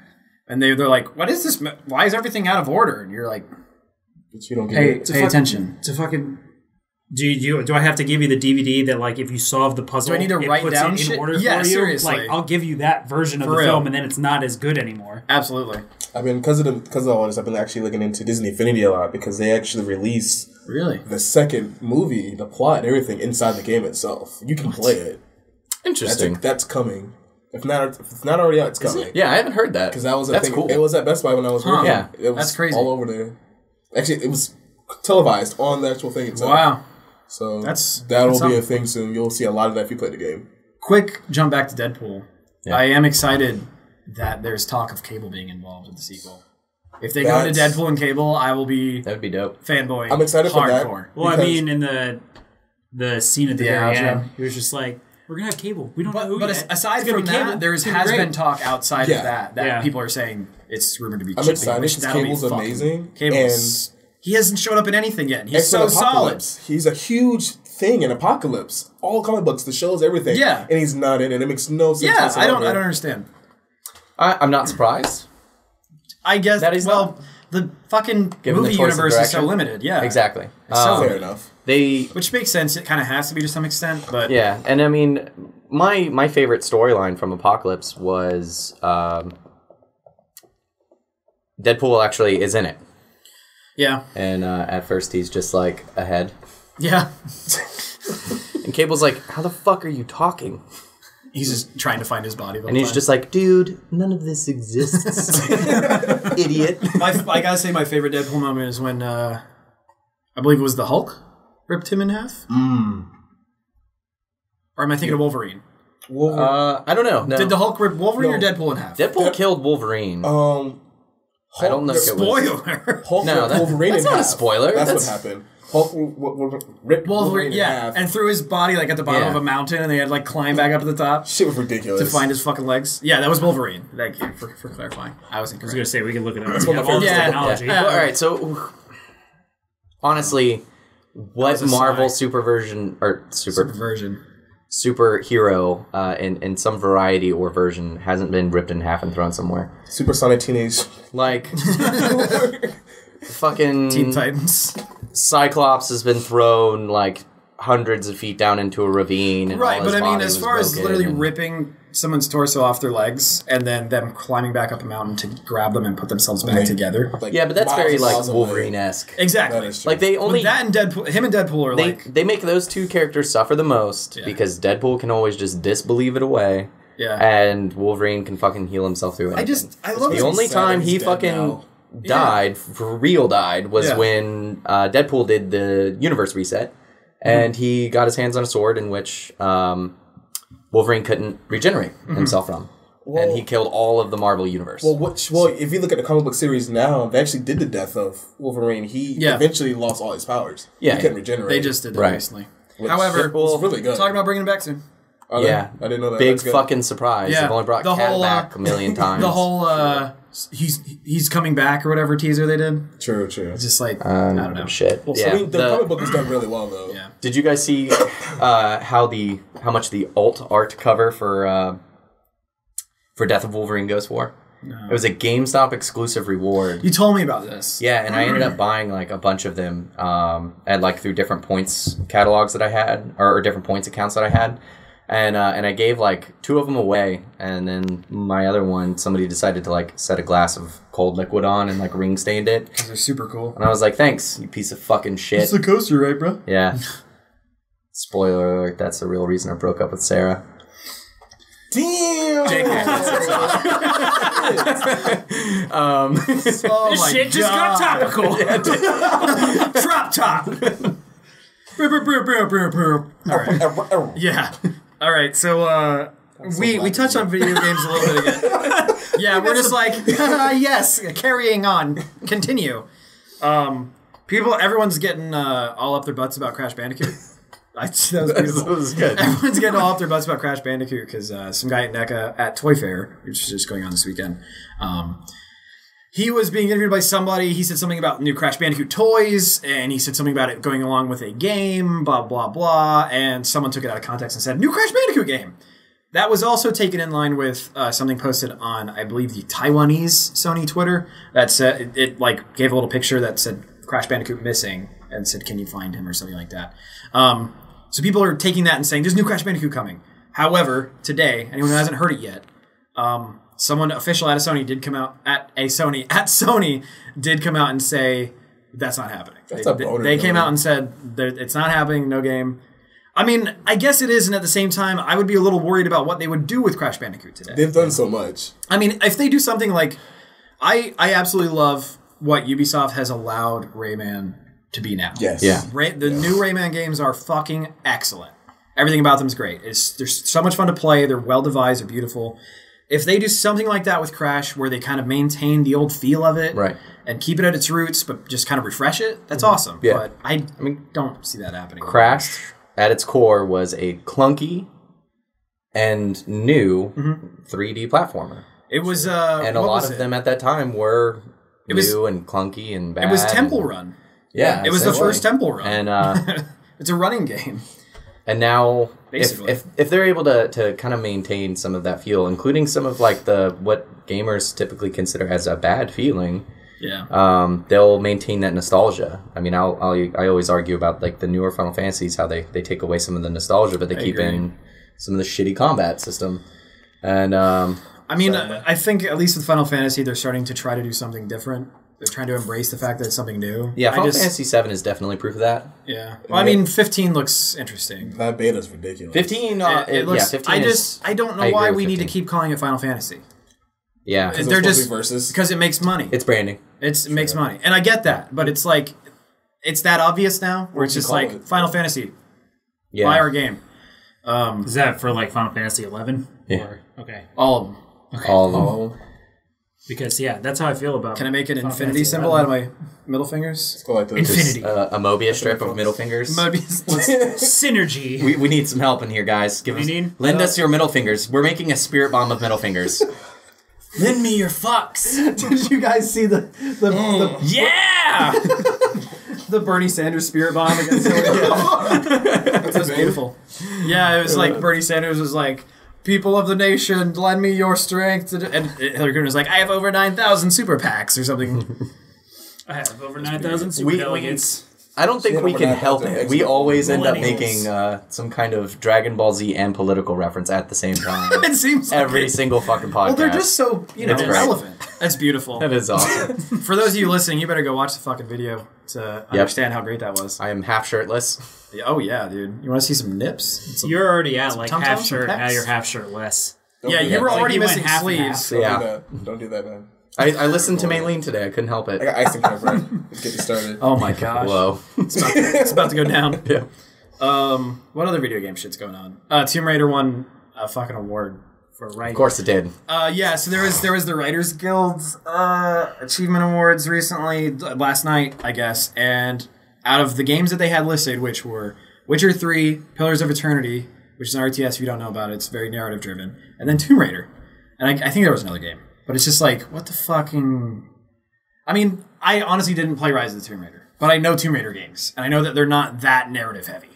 And they're like, what is this? Why is everything out of order? And you're like, But you don't get pay it. attention. To fucking. Do I have to give you the DVD that like if you solve the puzzle, Do I need to it write puts down it in shit? order Yeah, for you? seriously. Like I'll give you that version of For the real. film, and then it's not as good anymore. Absolutely. I mean, because of all this, I've been actually looking into Disney Infinity a lot because they actually released Really? the second movie, the plot and everything inside the game itself. You can play it. Interesting. That's coming. If it's not already out, it's coming. Yeah, I haven't heard that. Because that was a That's thing. cool. It was at Best Buy when I was working. Yeah. It was That's crazy. all over there. Actually, it was televised on the actual thing itself. Wow. So That's that'll be something. a thing soon. You'll see a lot of that if you play the game. Quick jump back to Deadpool. Yeah. I am excited that there's talk of Cable being involved with the sequel. If they go into That's- Deadpool and Cable, I will be That would be dope. fanboying. I'm excited for that. hardcore. Well, I Because- mean, in the scene at the very outro. end, it was just like, we're gonna have Cable. We don't know who But yet. aside It's gonna from be Cable. that, there It's gonna be has great. been talk outside Yeah. of that Yeah. people are saying it's rumored to be I'm chipping, excited which because that'll be Cable's fucking- amazing. Cable's, he hasn't showed up in anything yet. and He's so X-Men solid. Apocalypse. He's a huge thing in Apocalypse. All comic books, the shows, everything. Yeah. And he's not in it. It makes no sense. Yeah, I don't whatsoever. understand. I'm not surprised. I guess That is well, the fucking Given the movie choice of universe is so direction. limited. Yeah, Exactly. so Fair enough. Which Which makes sense. It kind of has to be to some extent, but yeah, and I mean, my favorite storyline from Apocalypse was Deadpool actually is in it, yeah, and at first he's just like ahead, yeah. and Cable's like, "How the fuck are you talking?" He's just trying to find his body. The And whole he's time. just like, "Dude, none of this exists, idiot." I gotta say, my favorite Deadpool moment is when I believe it was the Hulk ripped him in half. Or am I thinking of Wolverine? I don't know. No. Did the Hulk rip Wolverine or No. Deadpool in half? Deadpool killed Wolverine. Oh, I don't know if it was. Spoiler. Hulk No, ripped Wolverine that's in not a half. spoiler. That's That's- what happened. Hulk ripped Wolverine in yeah, half. and threw his body like at the bottom Yeah. of a mountain, and they had to, like climb back up to the top Shit was ridiculous. to find his fucking legs. Yeah, that was Wolverine. Thank you for clarifying. I was I was incorrect. gonna say we can look it up. That's We one of have my all this favorite- Yeah, technology. yeah. Well, all right, so honestly, what was a Marvel sigh. superhero in some variety or version hasn't been ripped in half and thrown somewhere? Supersonic Teenage. Like fucking Teen Titans. Cyclops has been thrown like hundreds of feet down into a ravine, and Right, all but his I mean, body as was far as broken literally and- ripping someone's torso off their legs and then them climbing back up a mountain to grab them and put themselves back together. Like, yeah, but that's miles very and like miles away. Wolverine-esque. Exactly. That is true. Like they But only that and Deadpool, him and Deadpool are like, they make those two characters suffer the most because Deadpool can always just disbelieve it away. yeah. And Wolverine can fucking heal himself through anything. I love The this. only sad time that he he's dead fucking now. died, for real died, was Yeah. when Deadpool did the universe reset. And he got his hands on a sword in which Wolverine couldn't regenerate himself from. And he killed all of the Marvel universe. Well, if you look at the comic book series now, they actually did the death of Wolverine. He eventually lost all his powers. Yeah. He couldn't regenerate. They just did that Right. recently. Which However, was really good. talking about bringing it back soon. Oh, yeah. I didn't know that. Big That's good. fucking surprise. Yeah. They've only brought The Cat whole, back a million times. The whole he's coming back or whatever teaser they did. True. It's just like I don't know. Shit. Well, yeah. I mean, the comic book has done really well, though. Yeah. Did you guys see how much the alt art cover for Death of Wolverine goes for? No. It was a GameStop exclusive reward. You told me about this. Yeah, and I ended up buying like a bunch of them, and like through different points catalogs that I had, or different points accounts that I had, and I gave like 2 of them away, and then my other one, somebody decided to like set a glass of cold liquid on and like ring stained it, Because they're super cool. and I was like, thanks, you piece of fucking shit. It's the coaster, right, bro? Yeah. Spoiler alert, that's the real reason I broke up with Sarah. Damn. Oh This my shit just got topical. Drop top. All right. Yeah. All right. So we touched on video games a little bit again. Yeah, we're just like yes, carrying on. Continue. Everyone's getting all up their butts about Crash Bandicoot. That was beautiful. That was good. Everyone's getting all up their butts about Crash Bandicoot because some guy at NECA at Toy Fair, which is just going on this weekend, he was being interviewed by somebody. He said something about new Crash Bandicoot toys, and he said something about it going along with a game, blah, blah, blah, and someone took it out of context and said, new Crash Bandicoot game! That was also taken in line with something posted on, I believe, the Taiwanese Sony Twitter that said, it like gave a little picture that said Crash Bandicoot missing and said, can you find him or something like that. So people are taking that and saying, there's new Crash Bandicoot coming. However, today, anyone who hasn't heard it yet, someone official at Sony did come out did come out and say that's not happening. They came out and said it's not happening, no game. I mean, I guess it is, and at the same time, I would be a little worried about what they would do with Crash Bandicoot today. They've done so much. I mean, if they do something like, I absolutely love what Ubisoft has allowed Rayman to be now. Yes. Yeah. The new Rayman games are fucking excellent. Everything about them is great. They're so much fun to play. They're well devised. They're beautiful. If they do something like that with Crash, where they kind of maintain the old feel of it, right, and keep it at its roots, but just kind of refresh it, that's awesome. Yeah. But I mean, don't see that happening. Crash, at its core, was a clunky and new 3D platformer. It was, and a lot of them at that time were new and clunky and bad. It was Temple Run. Yeah, it was the first Temple Run, and it's a running game. And now, basically, if they're able to kind of maintain some of that feel, including some of like what gamers typically consider as a bad feeling, they'll maintain that nostalgia. I mean, I always argue about like the newer Final Fantasies, how they take away some of the nostalgia, but they keep in some of the shitty combat system. And I mean, I think at least with Final Fantasy, they're starting to try to do something different. They're trying to embrace the fact that it's something new. Yeah, Final Fantasy VII is definitely proof of that. Yeah. Well, I mean, 15 looks interesting. That beta's ridiculous. 15, it looks, 15 I don't know why we need to keep calling it Final Fantasy. Yeah. They're just because it makes money. It's branding. It makes money. And I get that, but it's like, it's that obvious now, where it's just like, Final Fantasy, buy our game. Is that for like Final Fantasy 11? Yeah. Okay. All of them. Okay. All of them. Because, yeah, that's how I feel about it. Can I make an infinity symbol out of my middle fingers? Like infinity. A Mobius strip of middle fingers. Synergy. We need some help in here, guys. Lend us your middle fingers. We're making a spirit bomb of middle fingers. Lend me your fucks. Did you guys see the yeah! the Bernie Sanders spirit bomb against Hillary Clinton? That was beautiful. Yeah, it was like Bernie Sanders was like, people of the nation, lend me your strength. And Hillary Clinton was like, I have over 9,000 super PACs or something. I have over 9,000 super delegates. I don't think we can help it. We always end up making some kind of Dragon Ball Z and political reference at the same time. It seems like every single fucking podcast. Well, they're just so, relevant. That's beautiful. That is awesome. For those of you listening, you better go watch the fucking video to understand how great that was. I am half shirtless. Oh, yeah, dude. You want to see some nips? You're already at like half shirt, now you're half shirtless. You were already missing sleeves. Don't do that, man. I listened to Maylene today. I couldn't help it. I got ice in my bread. Let's get you started. Oh my gosh. Whoa. It's about to go down. Yeah. What other video game shit's going on? Tomb Raider won a fucking award for writing. Of course it did. So there was the Writers Guild's Achievement Awards recently, last night, I guess, and out of the games that they had listed, which were Witcher 3, Pillars of Eternity, which is an RTS if you don't know about it, it's very narrative driven, and then Tomb Raider. And I think there was another game. But it's just like, what the fucking... I mean, I honestly didn't play Rise of the Tomb Raider, but I know Tomb Raider games, and I know that they're not that narrative heavy.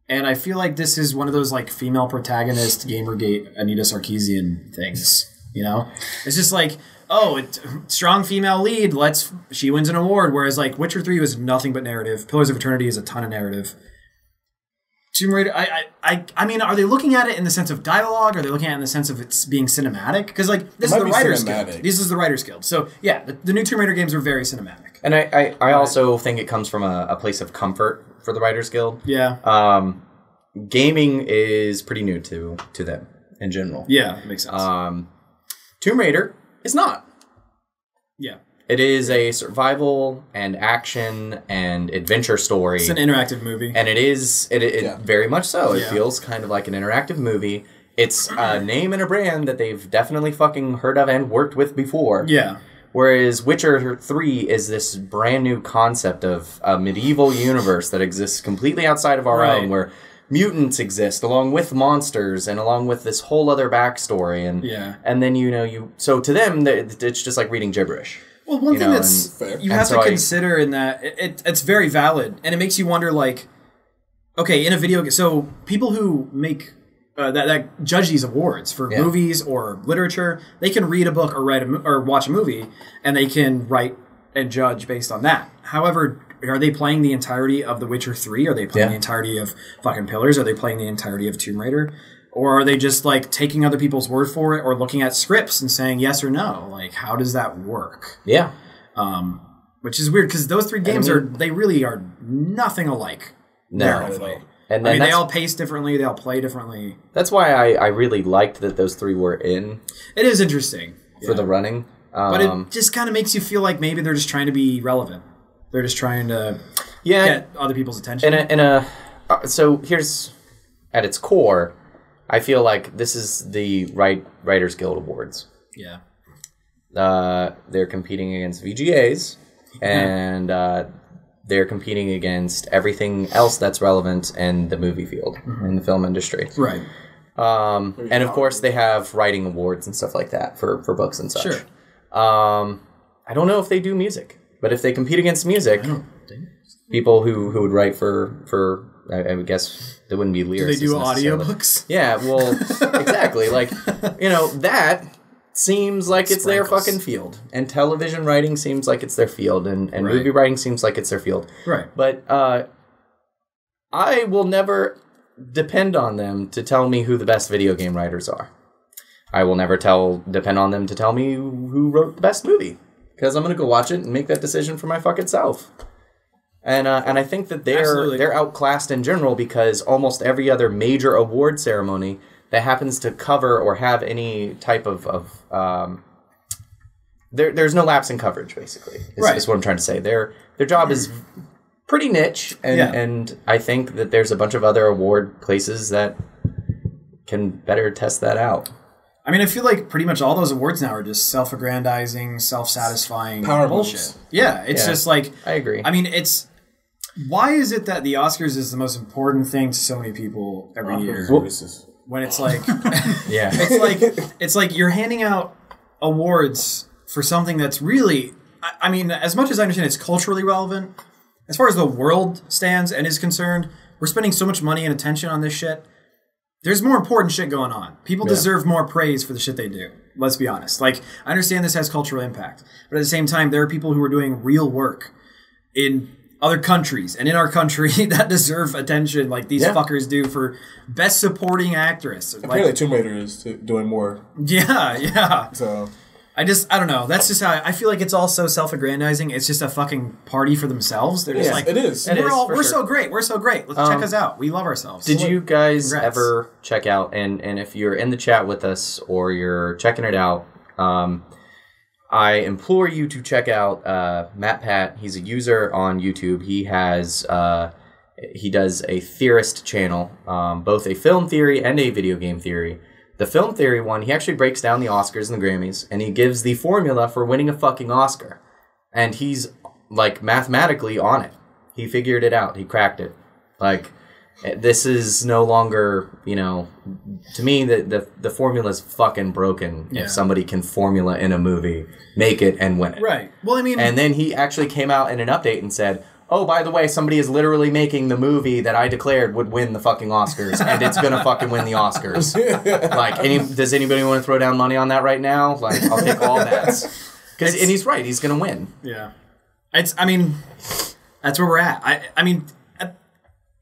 And I feel like this is one of those like female protagonist Gamergate Anita Sarkeesian things, you know? It's just like, strong female lead, she wins an award, whereas like Witcher 3 was nothing but narrative. Pillars of Eternity is a ton of narrative. Tomb Raider, I mean, are they looking at it in the sense of dialogue? Or are they looking at it in the sense of it's being cinematic? Because like this is the Writers Guild. This is the Writers Guild. So yeah, the new Tomb Raider games are very cinematic. And I also think it comes from a place of comfort for the Writers Guild. Yeah. Gaming is pretty new to them. in general. Yeah, it makes sense. Tomb Raider is not. Yeah. It is a survival and action and adventure story. It's an interactive movie. And it is very much so. It Yeah. feels kind of like an interactive movie. It's a name and a brand that they've definitely fucking heard of and worked with before. Yeah. Whereas Witcher 3 is this brand new concept of a medieval universe that exists completely outside of our own, where mutants exist along with monsters and along with this whole other backstory. And then, so to them, it's just like reading gibberish. Well, one thing that's you have to consider in that it's very valid, and it makes you wonder, like, okay, in a video game, so people who make that judge these awards for movies or literature, they can read a book or or watch a movie, and they can write and judge based on that. However, are they playing the entirety of The Witcher 3? Are they playing the entirety of fucking Pillars? Are they playing the entirety of Tomb Raider? Or are they just, like, taking other people's word for it or looking at scripts and saying yes or no? Like, how does that work? Yeah. Which is weird, because those three games they really are nothing alike. No. And they all pace differently. They all play differently. That's why I really liked that those three were in. It is interesting. For the running. But it just kind of makes you feel like maybe they're just trying to be relevant. They're just trying to get other people's attention. So here's, at its core, I feel like this is the Writers Guild Awards. Yeah. They're competing against VGAs, and they're competing against everything else that's relevant in the movie field, in the film industry. Right. And of course, they have writing awards and stuff like that for books and such. Sure. I don't know if they do music, but if they compete against music, people who would write for I would guess they wouldn't be lyrics. Do they do audiobooks? Yeah, well, exactly. Like, that seems like it's their fucking field. And television writing seems like it's their field. And movie writing seems like it's their field. Right. But I will never depend on them to tell me who the best video game writers are. I will never depend on them to tell me who wrote the best movie. Because I'm going to go watch it and make that decision for my fucking self. And I think that they're outclassed in general, because almost every other major award ceremony that happens to cover or have any type of there's no lapse in coverage, basically. Is what I'm trying to say. Their job is pretty niche, and I think that there's a bunch of other award places that can better test that out. I mean, I feel like pretty much all those awards now are just self-aggrandizing, self-satisfying power bullshit. moves. Yeah, it's just like... I agree. I mean, why is it that the Oscars is the most important thing to so many people every year? When it's like... It's like you're handing out awards for something that's really... I mean, as much as I understand it's culturally relevant, as far as the world stands and is concerned, we're spending so much money and attention on this shit. There's more important shit going on. People deserve more praise for the shit they do. Let's be honest. Like, I understand this has cultural impact, but at the same time, there are people who are doing real work in other countries and in our country that deserve attention, like these fuckers do for best supporting actress. Apparently, Tomb Raider is doing more. Yeah. So I don't know. That's just how I feel like it's all so self-aggrandizing. It's just a fucking party for themselves. They're just like, it is. We're so great. We're so great. Let's check us out. We love ourselves. Did you guys ever check out, and if you're in the chat with us or you're checking it out, I implore you to check out Matt Pat. He's a user on YouTube. He does a theorist channel, both a film theory and a video game theory. The film theory one, he actually breaks down the Oscars and the Grammys, and he gives the formula for winning a fucking Oscar. And he's, like, mathematically on it. He figured it out. He cracked it. Like, this is no longer, to me, the formula's fucking broken. If somebody can formula in a movie, make it, and win it. Right. Well, I mean... And then he actually came out in an update and said, oh, by the way, somebody is literally making the movie that I declared would win the fucking Oscars, and it's gonna fucking win the Oscars. Like, does anybody want to throw down money on that right now? Like, I'll take all bets. And he's right, he's gonna win. Yeah. That's where we're at. I mean,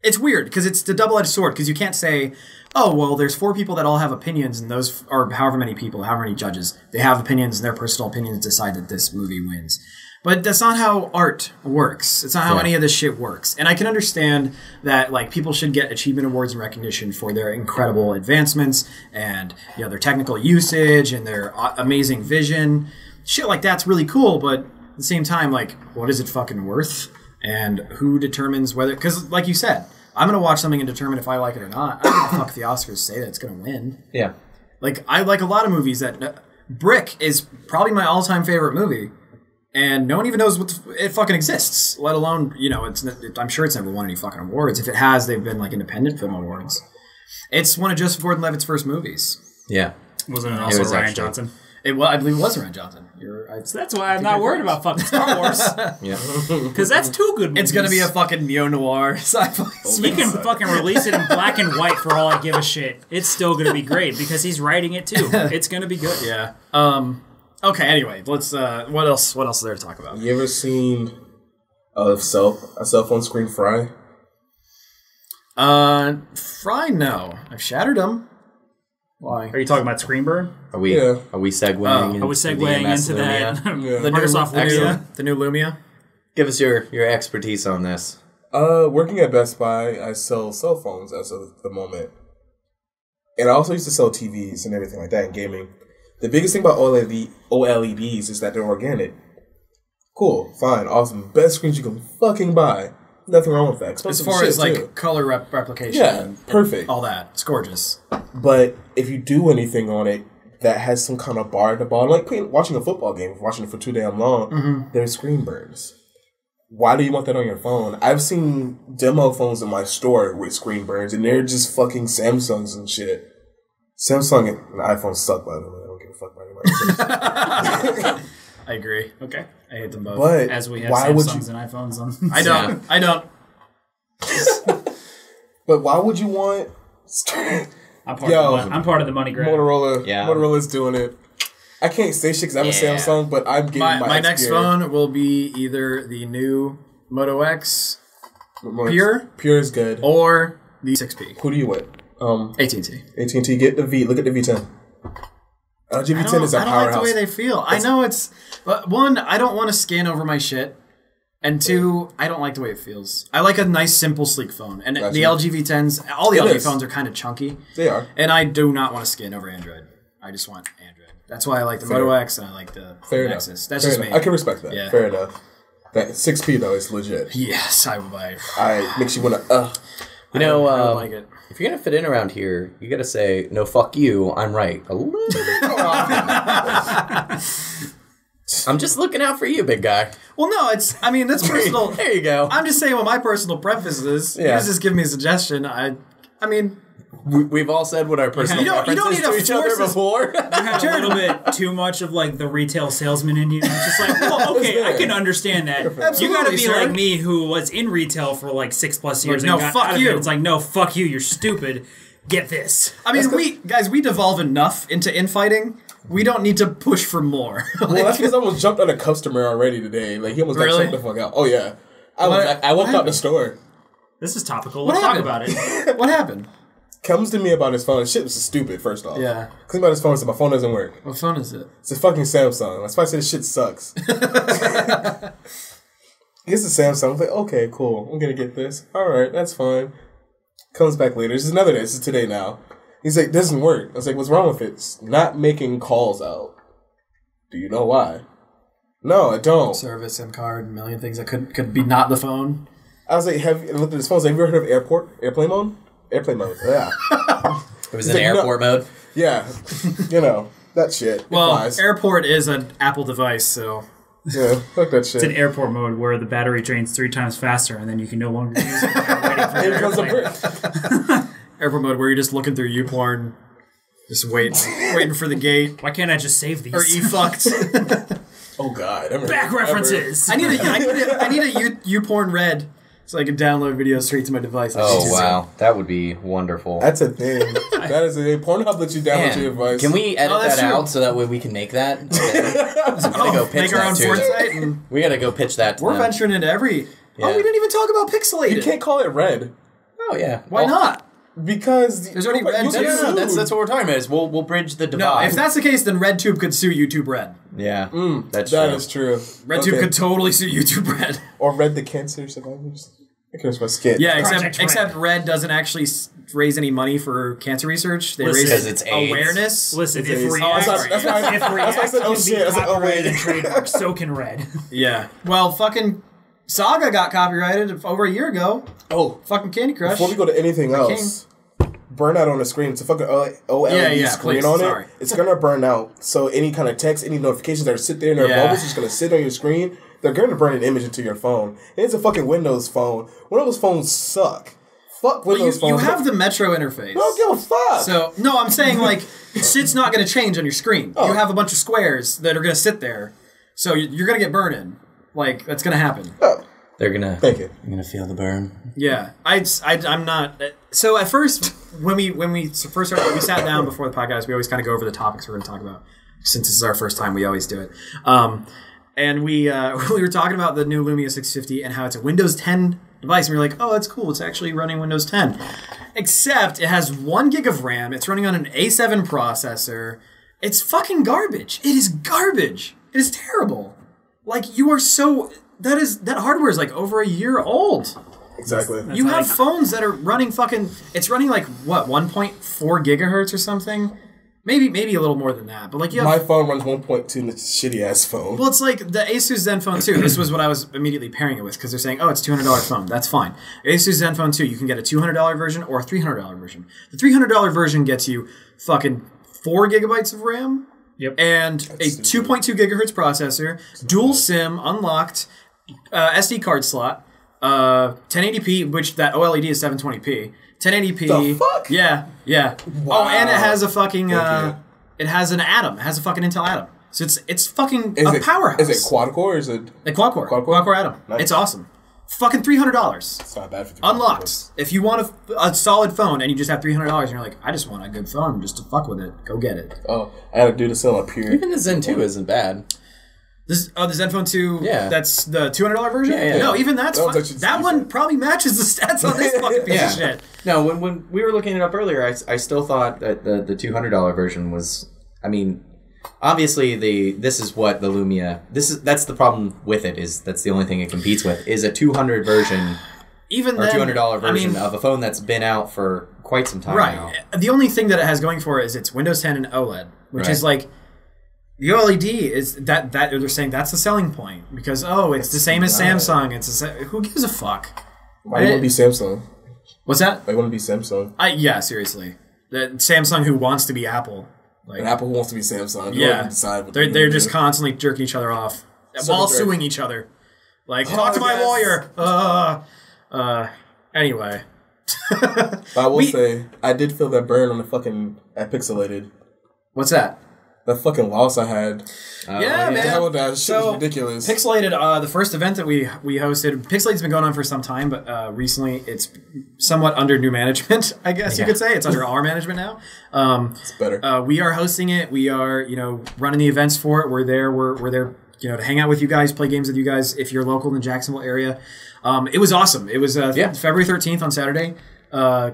it's weird, because it's the double-edged sword, because you can't say, oh, well, there's 4 people that all have opinions, and those are however many people, however many judges, they have opinions, and their personal opinions decide that this movie wins. But that's not how art works. It's not how any of this shit works. And I can understand that like people should get achievement awards and recognition for their incredible advancements and their technical usage and their amazing vision. Shit like that's really cool, but at the same time, like, what is it fucking worth? And who determines whether... Because like you said, I'm going to watch something and determine if I like it or not. I don't give a fuck if the Oscars say that it's going to win. Yeah. Like, I like a lot of movies that... Brick is probably my all-time favorite movie. And no one even knows it fucking exists, let alone, I'm sure it's never won any fucking awards. If it has, they've been like independent film awards. It's one of Joseph Gordon-Levitt's first movies. Yeah. Wasn't it also Ryan Johnson? I believe it was Ryan Johnson. So that's why I'm not worried about fucking Star Wars. Yeah. Because that's two good movies. It's going to be a fucking neo-noir sci-fi. He can fucking release it in black and white for all I give a shit. It's still going to be great because he's writing it too. It's going to be good. Yeah. Okay, anyway, let's what else is there to talk about? You ever seen a cell phone screen fry? Fry, no. I've shattered them. Why? Are you talking about screen burn? Are we segueing? Are we segueing into that? The Microsoft Lumia? The new Lumia? Give us your expertise on this. Working at Best Buy, I sell cell phones as of the moment. And I also used to sell TVs and everything like that in gaming. The biggest thing about OLEDs is that they're organic. Cool, fine, awesome. Best screens you can fucking buy. Nothing wrong with that. As far as like color replication. Yeah, perfect. All that. It's gorgeous. But if you do anything on it that has some kind of bar at the bottom, like watching a football game, watching it for too damn long, there's screen burns. Why do you want that on your phone? I've seen demo phones in my store with screen burns, and they're just fucking Samsungs and shit. Samsung and iPhone suck, by the way. I don't give a fuck about anybody. I agree. Okay. I hate them both. But as we have why Samsungs and iPhones on. I don't. But why would you want... I'm part of the money grab. Motorola's doing it. I can't say shit because I'm a Samsung, but I'm getting my next phone will be either the new Moto X Pure. Pure is good. Or the 6P. Who do you want? AT&T. AT&T, get the V. Look at the V10. LG V10 is a powerhouse. I don't like the way they feel. I know it's... But one, I don't want to scan over my shit. And two, I don't like the way it feels. I like a nice, simple, sleek phone. And the LG V10s, all the LG phones are kind of chunky. They are. And I do not want to scan over Android. I just want Android. That's why I like the Moto X and I like the Nexus. That's just me. I can respect that. Yeah. Fair enough. That 6P, though, is legit. Yes, I makes you want to... You know, I don't like it. If you're going to fit in around here, you got to say, no, fuck you, I'm right. A little bit more often. I'm just looking out for you, big guy. Well, no, that's personal. There you go. I'm just saying what my personal preference is. Yeah. You just give me a suggestion. I mean... We've all said what our personal preferences to each other before. You have a little bit too much of like the retail salesman in you. It's just like, well, okay, I can understand that. Absolutely, you got to be like me, who was in retail for like 6+ years. No, fuck you. It's like, no, fuck you. You're stupid. Get this. I mean, we devolve enough into infighting. We don't need to push for more. Well, that's because I almost jumped on a customer already today. Like he almost got choked the fuck out. Oh yeah, I walked out the store. This is topical. Let's talk about it. What happened? Comes to me about his phone. Shit was stupid, first off. Yeah. Comes about his phone and said, my phone doesn't work. What phone is it? It's a fucking Samsung. That's why I said this shit sucks. He gets a Samsung. I'm like, okay, cool. I'm going to get this. All right, that's fine. Comes back later. This is another day. This is today now. He's like, doesn't work. I was like, what's wrong with it? It's not making calls out. Do you know why? No, I don't. Service, SIM card, a million things that could be not the phone. I was like, I looked at his phone. Have you ever heard of airplane mode? Airplane mode, yeah. It was in airport mode? Yeah. That shit. Well, airport is an Apple device, so... Yeah, fuck that shit. It's an airport mode where the battery drains 3 times faster, and then you can no longer use it without waiting for Here comes a brick. Airport mode where you're just looking through YouPorn, just waiting for the gate. Why can't I just save these? Or e-fucked. Oh, God. Back references! I need a YouPorn red. So I can download videos straight to my device. Oh, wow. That would be wonderful. That's a thing. That is a thing. Pornhub lets you download to your device. Can we edit that out so that way we can make that? Go pitch make our own porn site? We gotta go pitch that to We're them. venturing into every... Yeah. Oh, we didn't even talk about pixelated. You can't call it red. Oh, yeah. Why not? Because There's already red tube. No, that's what we're talking about. Is we'll bridge the No, divide. if that's the case, then RedTube could sue YouTube Red. Yeah, that true. is true. RedTube could totally sue YouTube Red. Or Red the Cancer Survivors. I can my skit. Yeah, Project except Red doesn't actually raise any money for cancer research. They Listen, raise 'cause it's AIDS. awareness. Listen, It's if AIDS. React, That's why I said, oh can shit. be I was like, oh copyrighted wait. and trademarked, so can Red. Yeah. Well, fucking Saga got copyrighted over a year ago. Oh, Fucking Candy Crush. before we go to anything else, burnout on the screen. It's a fucking OLED screen please, on sorry. it. It's gonna burn out. So any kind of text, any notifications that sit there in their bubbles, just gonna sit on your screen. They're gonna burn an image into your phone. And it's a fucking Windows phone. Windows phones suck. Fuck Well, Windows you phones. have the Metro interface. I don't give a fuck. So, no, I'm saying, like, shit's not going to change on your screen. You have a bunch of squares that are going to sit there. So you're going to get burning. Like, that's going to happen. They're gonna. Thank you. You're gonna feel the burn. Yeah. I'm not... So, at first, when we first started, we sat down before the podcast, we always kind of go over the topics we're going to talk about. Since this is our first time, we always do it. And we were talking about the new Lumia 650 and how it's a Windows 10 device. And we were like, oh, that's cool. It's actually running Windows 10. Except it has 1 gig of RAM. It's running on an A7 processor. It's fucking garbage. It is garbage. It is terrible. Like, you are so... That hardware is like over a year old. Exactly. You have phones that are running fucking... It's running like, what, 1.4 gigahertz or something? Maybe a little more than that. But like you have... My phone runs 1.2 and it's a shitty ass phone. Well, it's like the Asus Zenfone 2. This was what I was immediately pairing it with because they're saying, oh, it's $200 phone. That's fine. Asus Zenfone 2, you can get a $200 version or a $300 version. The $300 version gets you fucking 4 gigabytes of RAM. Yep. And a 2.2 gigahertz processor, dual SIM, unlocked, SD card slot, 1080p, which that OLED is 720p. 1080p. The fuck? Yeah. Wow. Oh, and it has a fucking... Thank you. It has an Atom. It has a fucking Intel Atom. So it's fucking a powerhouse. Is it quad core or is it... A quad core. Quad core? Quad core Atom. Nice. It's awesome. Fucking $300. It's not bad for Unlocked. If you want a solid phone and you just have $300 and you're like, I just want a good phone just to fuck with it, go get it. Oh, I had to do the sale up here. Even the Zen 2 isn't bad. The Zenfone 2, Yeah. That's the $200 version? Yeah. No, even that's That fine. one's actually That one decent. probably matches the stats on this fucking piece of shit. No, when we were looking it up earlier, I still thought that the $200 version was. I mean, obviously this is what the Lumia. That's the problem with it is that's the only thing it competes with is a $200 version. Even Or then, $200 version I mean, of a phone that's been out for quite some time now. right. The only thing that it has going for it is it's Windows 10 and OLED, which Right. is like the OLED is that they're saying that's the selling point because it's the same as Samsung. Who gives a fuck? Why do you want to be Samsung? What's that? I want to be Samsung. Yeah, seriously. That Samsung who wants to be Apple. Like, And Apple wants to be Samsung. yeah, Decide what they're just constantly jerking each other off while jerk. suing each other. Like, talk to my yes. lawyer. Anyway. But I will say, I did feel that burn on the fucking at Pixelated. What's that? That fucking loss I had. Yeah, man. Hell, that shit So, was ridiculous. Pixelated, the first event that we hosted, Pixelated's been going on for some time, but recently it's somewhat under new management, I guess you could say. It's under our management now. It's better. We are hosting it. We are, running the events for it. We're there. We're there, to hang out with you guys, play games with you guys if you're local in the Jacksonville area. It was awesome. It was February 13th on Saturday.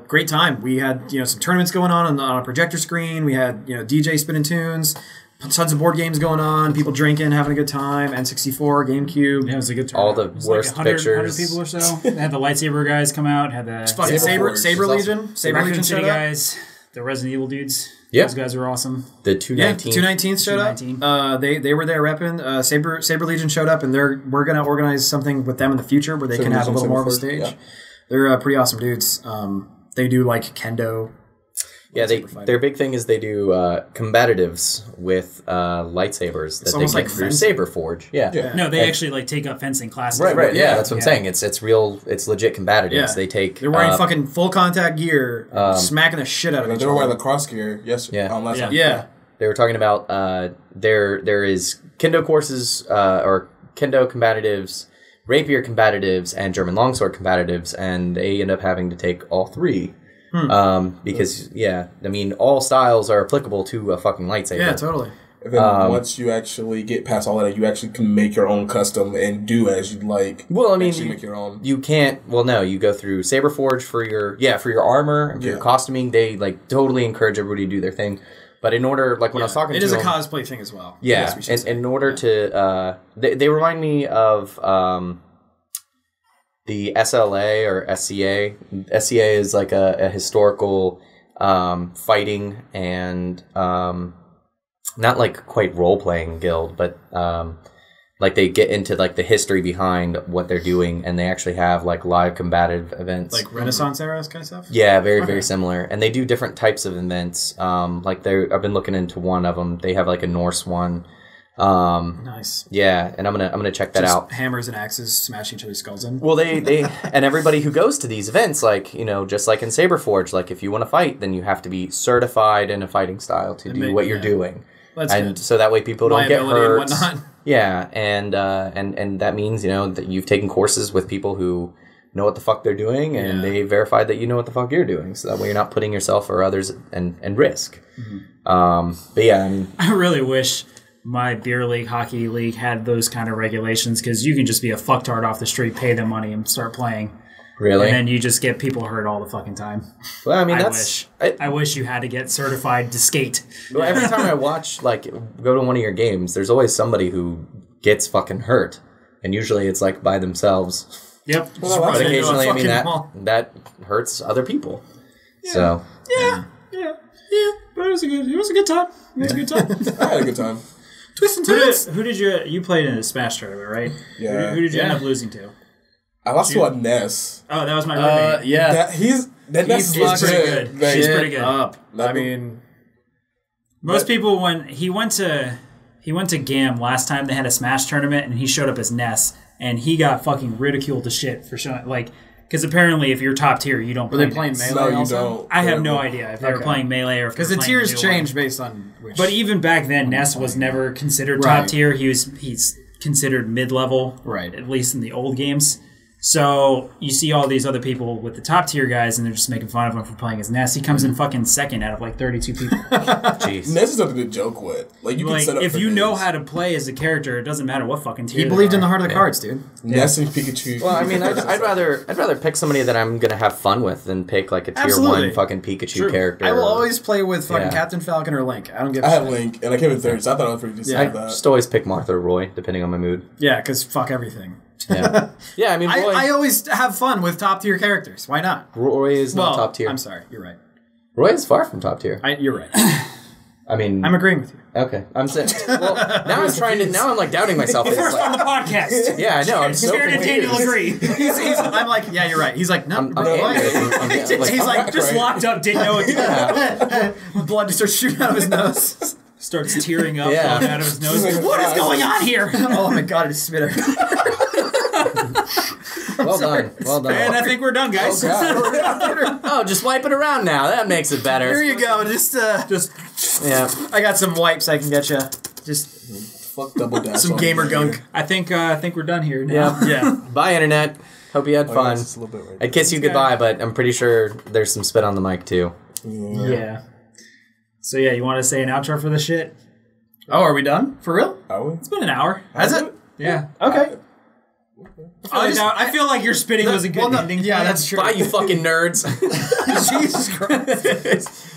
Great time. We had some tournaments going on a projector screen. We had DJ spinning tunes, tons of board games going on, people drinking, having a good time. N64, GameCube. Yeah, it was a good All turnout. the It was worst 100 pictures. people or so. They had the lightsaber guys come out. Had the Fucking Saber Saber Legion. Saber Raccoon Legion City showed up. guys. The Resident Evil dudes. Yeah. Those guys were awesome. The Yeah, 219. 219 showed up. 219. They were there repping. Saber Legion showed up, and we're gonna organize something with them in the future where they can have a little more of a stage. Yeah. They're pretty awesome dudes. They do like kendo. Yeah, their big thing is they do combatives with lightsabers that they almost get like through fencing. Saberforge. Yeah. No, they actually take up fencing classes. Right. Yeah, that's what I'm Yeah. saying. It's real. It's legit combatives. Yeah. They take. They're wearing fucking full contact gear, smacking the shit out of each They were wearing other. lacrosse gear yesterday. Yeah. Last night. Yeah. They were talking about there is kendo courses or kendo combatives, rapier combatives, and German longsword combatives, and they end up having to take all three. Because I mean all styles are applicable to a fucking lightsaber. Yeah, totally. And then once you actually get past all of that, you actually can make your own custom and do as you like. Well, I mean, actually make your own. You can't. Well, no, you go through Saberforge for your armor and for your costuming. They like totally encourage everybody to do their thing. But in order, like when I was talking to them, it is a cosplay thing as well. Yeah, in order to, they remind me of the SLA or SCA. SCA is like a historical fighting and not like quite role-playing guild, but like they get into like the history behind what they're doing, and they actually have like live combative events, like Renaissance era kind of stuff. Yeah, very similar, and they do different types of events. Like I've been looking into one of them. They have like a Norse one. Nice. Yeah, and I'm gonna check that out. Hammers and axes smashing each other's skulls in. Well, they and everybody who goes to these events, like, you know, just like in Saberforge, like if you want to fight, then you have to be certified in a fighting style to do what you're doing. That's and good. so that way people don't get hurt. And whatnot. Yeah, and that means, you know, that you've taken courses with people who know what the fuck they're doing, and they verified that you know what the fuck you're doing. So that way you're not putting yourself or others and risk. Mm-hmm. But yeah, I mean, I really wish my beer league, hockey league had those kind of regulations, because you can just be a fucktard off the street, pay them money, and start playing. Really? And then you just get people hurt all the fucking time. Well, I mean, I wish you had to get certified to skate. Well, every time I watch, like, go to one of your games, there's always somebody who gets fucking hurt. And usually it's, like, by themselves. Yep. But occasionally, I mean, that hurts other people. Yeah. So. Yeah. But it was a good time. It was a good time. I had a good time. Twist and turns. Who did you played in a Smash tournament, right? Yeah. Who did you end up losing to? I lost to a Ness. Oh, that was my roommate. Yeah. He's pretty good. She's pretty good. I mean, most people, when he went to GAM last time, they had a Smash tournament, and he showed up as Ness, and he got fucking ridiculed to shit for showing, like, because apparently if you're top tier, you don't play. Were they playing Melee? No, you also? don't. I have no idea if they were playing Melee or if because the tiers change based on which. But even back then, Ness was never considered top tier. He's considered mid-level, right? At least in the old games. So you see all these other people with the top tier guys, and they're just making fun of him for playing as Ness. He comes in fucking second out of like 32 people. Jeez. Ness is something to joke with. Like you can set up if for you things. know how to play as a character, it doesn't matter what fucking tier. He believed in the heart of the cards, dude. Ness and Pikachu. Well, I mean, I'd rather pick somebody that I'm gonna have fun with than pick like a tier 1 fucking Pikachu character. I will always play with fucking Captain Falcon or Link. I don't give a I shit. had Link, and I came in third, so I thought I was pretty decent at that. I just always pick Martha or Roy, depending on my mood. Yeah, because fuck everything. Yeah, yeah. I mean, Roy, I always have fun with top tier characters. Why not? Roy is not top tier. I'm sorry, you're right. Roy is far from top tier. You're right. I mean, I'm agreeing with you. Okay, I'm saying. Well, now I'm trying to. Now I'm like doubting myself. First on the podcast. Yeah, I know. I'm so Fair to confused. Daniel agree. I'm like, yeah, you're right. He's like, no, he's like, just locked up, didn't know it. Blood just starts shooting out of his nose. Starts tearing up out of his nose. What is going on here? Oh my god, it's Spitter. Well done. And I think we're done, guys. Oh, just wipe it around now. That makes it better. Here you go. Just yeah. I got some wipes I can get you. Just fuck double dash. Some gamer gunk. I think we're done here now. Yeah. Bye, internet. Hope you had fun. Yes, a little bit right I'd kiss you goodbye, but I'm pretty sure there's some spit on the mic too. Yeah. So yeah, you want to say an outro for this shit? Oh, are we done? For real? Are we? It's been an hour. Has it? Yeah. Okay. I feel like your spitting was a good ending. Yeah, that's true. Bye, you fucking nerds. Jesus Christ.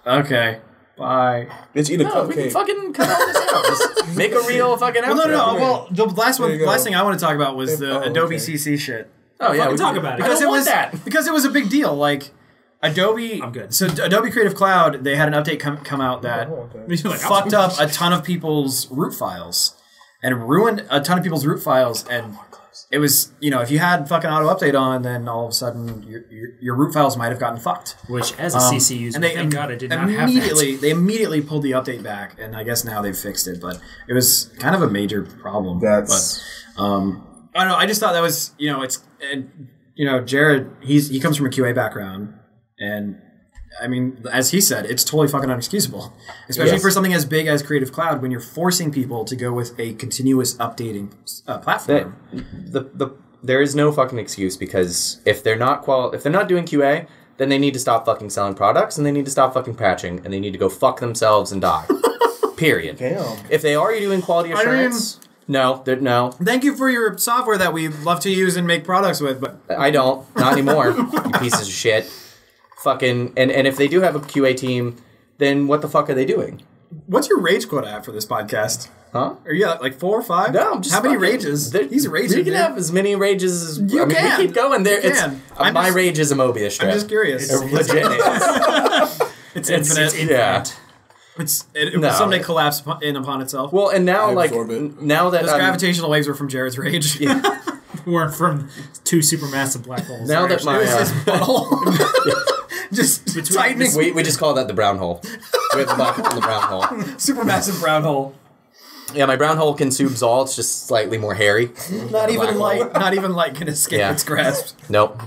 Okay. Bye. Bitch, eat a We cupcake. can fucking cut all this out. Just make a real fucking outro. Well, no. Well, the last thing I want to talk about was the Adobe okay. CC shit. Oh yeah, we talk about it. Because I don't want that. Because it was a big deal. Like Adobe. I'm good. So Adobe Creative Cloud, they had an update come out that fucked up a ton of people's root files and ruined a ton of people's root files. And it was, if you had fucking auto update on, then all of a sudden your root files might have gotten fucked. Which, as a CC user, and they thank God I did not have that. They immediately pulled the update back, and I guess now they've fixed it. But it was kind of a major problem. That's. But, I don't know. I just thought that was, Jared. He comes from a QA background, and I mean, as he said, it's totally fucking unexcusable, especially for something as big as Creative Cloud when you're forcing people to go with a continuous updating platform. There is no fucking excuse, because if they're not doing QA, then they need to stop fucking selling products, and they need to stop fucking patching, and they need to go fuck themselves and die. Period. Damn. If they are doing quality assurance, no. Thank you for your software that we love to use and make products with, but I don't. Not anymore. You pieces of shit. Fucking and if they do have a QA team, then what the fuck are they doing? what's your rage quota at for this podcast? Huh? Are you at like 4 or 5? No, I'm just how many fucking- rages? there- He's raging. We can dude. have as many rages as You I mean, can. we keep going. There, You it's can. my rage is a Mobius strip. I'm just curious. It legit is. It's infinite. Yeah. It will No. someday collapse in upon itself. Well, and now I like absorb it. now that Those gravitational waves were from Jared's rage. Weren't from two supermassive black holes. now that my Just tightening. we just call that the brown hole. We have the black hole and the brown hole. Supermassive brown hole. Yeah, my brown hole consumes all. It's just slightly more hairy. Not even Black light. hole. Not even light can escape Yeah. its grasp. Nope.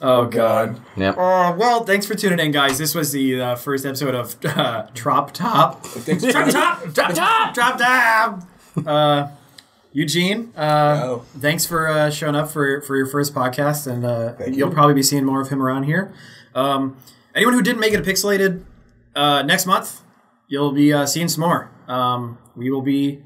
Oh god. Yep. Well, thanks for tuning in, guys. This was the first episode of Trop Top. Thanks Trop Top. Eugene, thanks for showing up for your first podcast, and you'll probably be seeing more of him around here. Anyone who didn't make it a Pixelated next month, you'll be seeing some more. We will be,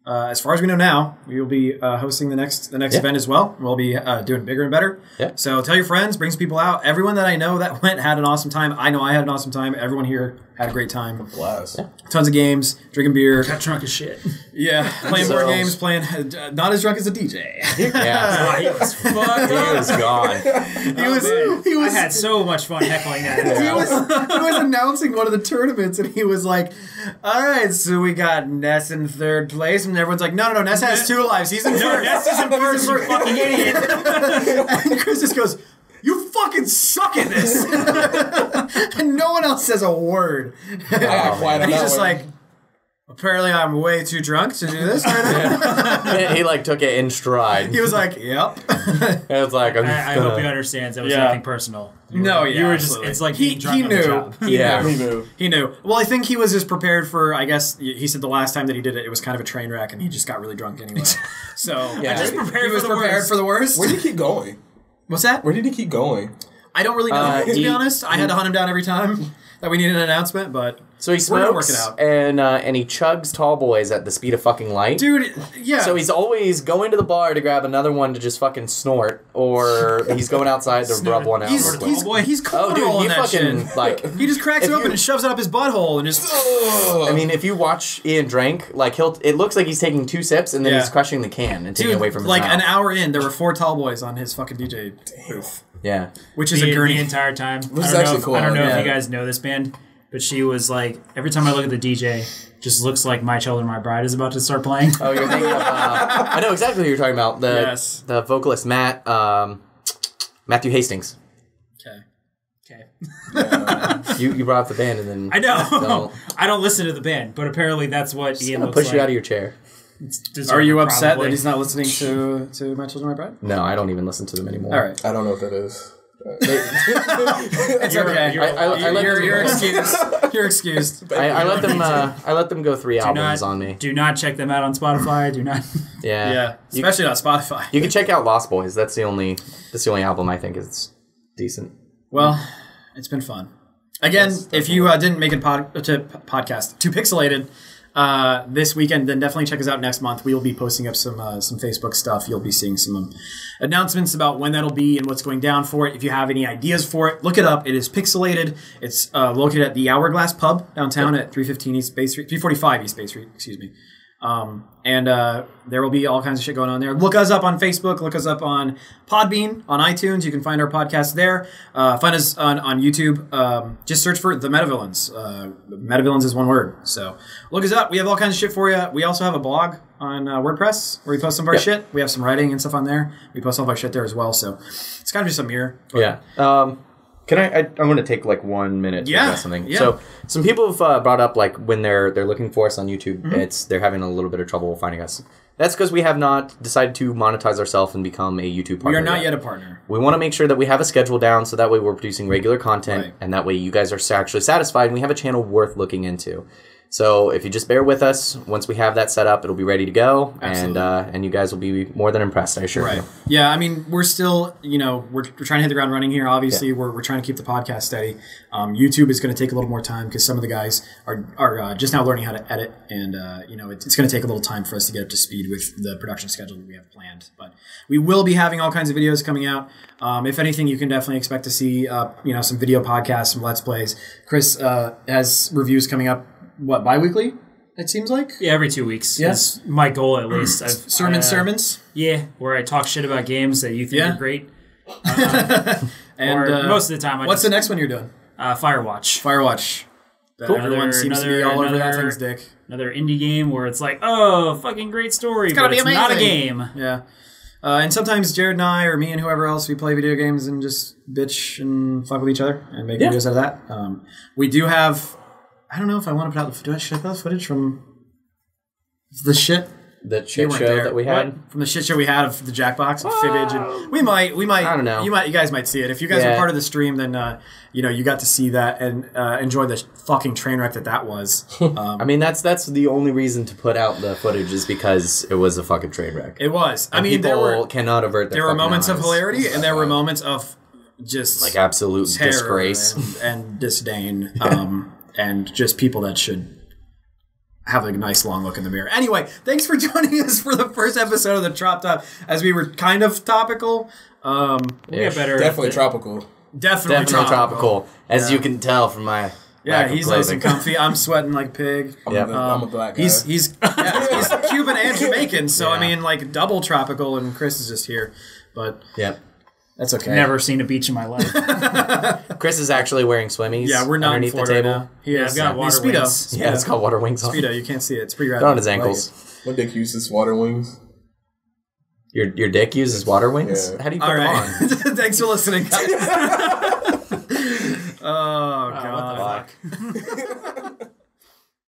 as far as we know now, we will be hosting the next event as well. We'll be doing bigger and better. Yeah. So tell your friends, bring some people out. Everyone that I know that went had an awesome time. I know I had an awesome time. Everyone here had a great time. Blast. Tons of games, drinking beer. Got drunk as shit. Yeah, playing board So- games, playing not as drunk as a DJ. Yeah. He was fucked He up. was gone. He was I had so much fun heckling that. he was announcing one of the tournaments, and he was like, "All right, so we got Ness in third place," and everyone's like, "No, Ness has 2 lives. He's in first. No, Ness is in first, you fucking idiot. And Chris just goes, "You fucking suck at this," and no one else says a word. And he's just like, "Apparently, I'm way too drunk to do this right now." He like took it in stride. He was like, "Yep." It was like I hope he understands that was Yeah. nothing personal. No, You yeah, were just, absolutely. it's like He being drunk on the knew. job. yeah. He knew. He knew. Well, I think he was just prepared for, I guess, he said the last time that he did it, it was kind of a train wreck, and he just got really drunk anyway. So, Yeah. I just prepared he was for the prepared worst. for the worst. Where did he keep going? What's that? Where did he keep going? I don't really know, to be he- honest. I had to hunt him down every time that we needed an announcement, but So he we're gonna work smokes it out. and he chugs tall boys at the speed of fucking light. Dude, yeah. So he's always going to the bar to grab another one to just fucking snort, or he's going outside to rub one out. He's real quick. he's Oh, dude, rolling he that fucking shit. like. He just cracks if it open you- and shoves it up his butthole and just. I mean, if you watch Ian drink, like it looks like he's taking 2 sips and then Yeah. he's crushing the can and taking Dude, it away from his like mouth. an hour in, there were 4 tall boys on his fucking DJ booth, Yeah. which is a the gurney. entire time. This is I don't know actually if- cool. I don't know Yeah. if you guys know this band, but she was like, every time I look at the DJ, just looks like My Children, My Bride is about to start playing. Oh, you're thinking of. I know exactly who you're talking about. The vocalist Matthew Hastings. Okay. You brought up the band and then I know. So, I don't listen to the band, but apparently that's what Ian gonna looks push like. you out of your chair. Are you upset Probably. that he's not listening to My Children, My Bride? No, I don't even listen to them anymore. All right. I don't know what that is. It's okay. I let You're them- excused. You're excused. I let them go 3 albums on me. Do not check them out on Spotify. Do not. Yeah. Yeah, especially not Spotify. You can check out Lost Boys. That's the only album I think is decent. Well, it's been fun. Again, if you didn't make it to Pixelated this weekend, then definitely check us out next month. We will be posting up some Facebook stuff. You'll be seeing some announcements about when that'll be and what's going down for it. If you have any ideas for it, look it up. It is Pixelated. It's located at the Hourglass Pub downtown at 315 East Bay Street, 345 East Bay Street, excuse me. And there will be all kinds of shit going on there. Look us up on Facebook. Look us up on Podbean, on iTunes. You can find our podcast there. Find us on YouTube. Just search for The MetaVillains. MetaVillains is one word. So look us up. We have all kinds of shit for you. We also have a blog on WordPress where we post some of our shit. We have some writing and stuff on there. We post all of our shit there as well. So it's kind of just a mirror. Yeah. Can I'm going to take like 1 minute to Yeah, address something. yeah. So some people have brought up like when they're looking for us on YouTube, they're having a little bit of trouble finding us. That's because we have not decided to monetize ourselves and become a YouTube partner. We are not yet a partner. We want to make sure that we have a schedule down so that way we're producing regular content Right. and that way you guys are actually satisfied and we have a channel worth looking into. So if you just bear with us, once we have that set up, it'll be ready to go, Absolutely. and you guys will be more than impressed, I assure you. Yeah, I mean, we're still, we're trying to hit the ground running here. Obviously, we're trying to keep the podcast steady. YouTube is going to take a little more time because some of the guys are just now learning how to edit, and it's going to take a little time for us to get up to speed with the production schedule that we have planned. But we will be having all kinds of videos coming out. If anything, you can definitely expect to see some video podcasts, some Let's Plays. Chris has reviews coming up. What, bi-weekly, it seems like? Yeah, every 2 weeks. Yes. Is my goal, at least. Sermons? Yeah, where I talk shit about games that you think are great. And most of the time, what's the next one you're doing? Firewatch. Firewatch. Cool. Everyone seems to be all over that thing's dick. Another indie game where it's like, oh, fucking great story, It's gotta be it's not a amazing. game. Yeah. And sometimes Jared and I, or me and whoever else, we play video games and just bitch and fuck with each other and make videos out of that. We do have... I don't know if I want to put out the should I put out footage from the shit. The shit show that we had? From the shit show we had of the Jackbox and Fibbage. And we might. I don't know. You guys might see it. If you guys are part of the stream, then you got to see that and enjoy the fucking train wreck that was. I mean, that's the only reason to put out the footage is because it was a fucking train wreck. It was. And people cannot avert their there were fucking moments of eyes. hilarity and there were moments of just like absolute terror disgrace and disdain. And just people that should have a nice long look in the mirror. Anyway, thanks for joining us for the first episode of the Trop Top, as we were kind of topical. We'll get better. Definitely tropical. Definitely tropical. As you can tell from my lack of he's nice clothing. and comfy. I'm sweating like pig. I'm a black guy. He's Cuban and Jamaican, so I mean, like double tropical. And Chris is just here, but that's okay. Never seen a beach in my life. Chris is actually wearing swimmies. Yeah, we're not underneath in the Florida table. right now. I've got water Speedo. wings. Yeah, it's got water wings on. Speedo, you can't see it. It's pretty rad. They're on his ankles. My dick uses water wings. Your dick uses water wings? Yeah. How do you put All them right. on? Thanks for listening, guys. Oh, God. What the fuck?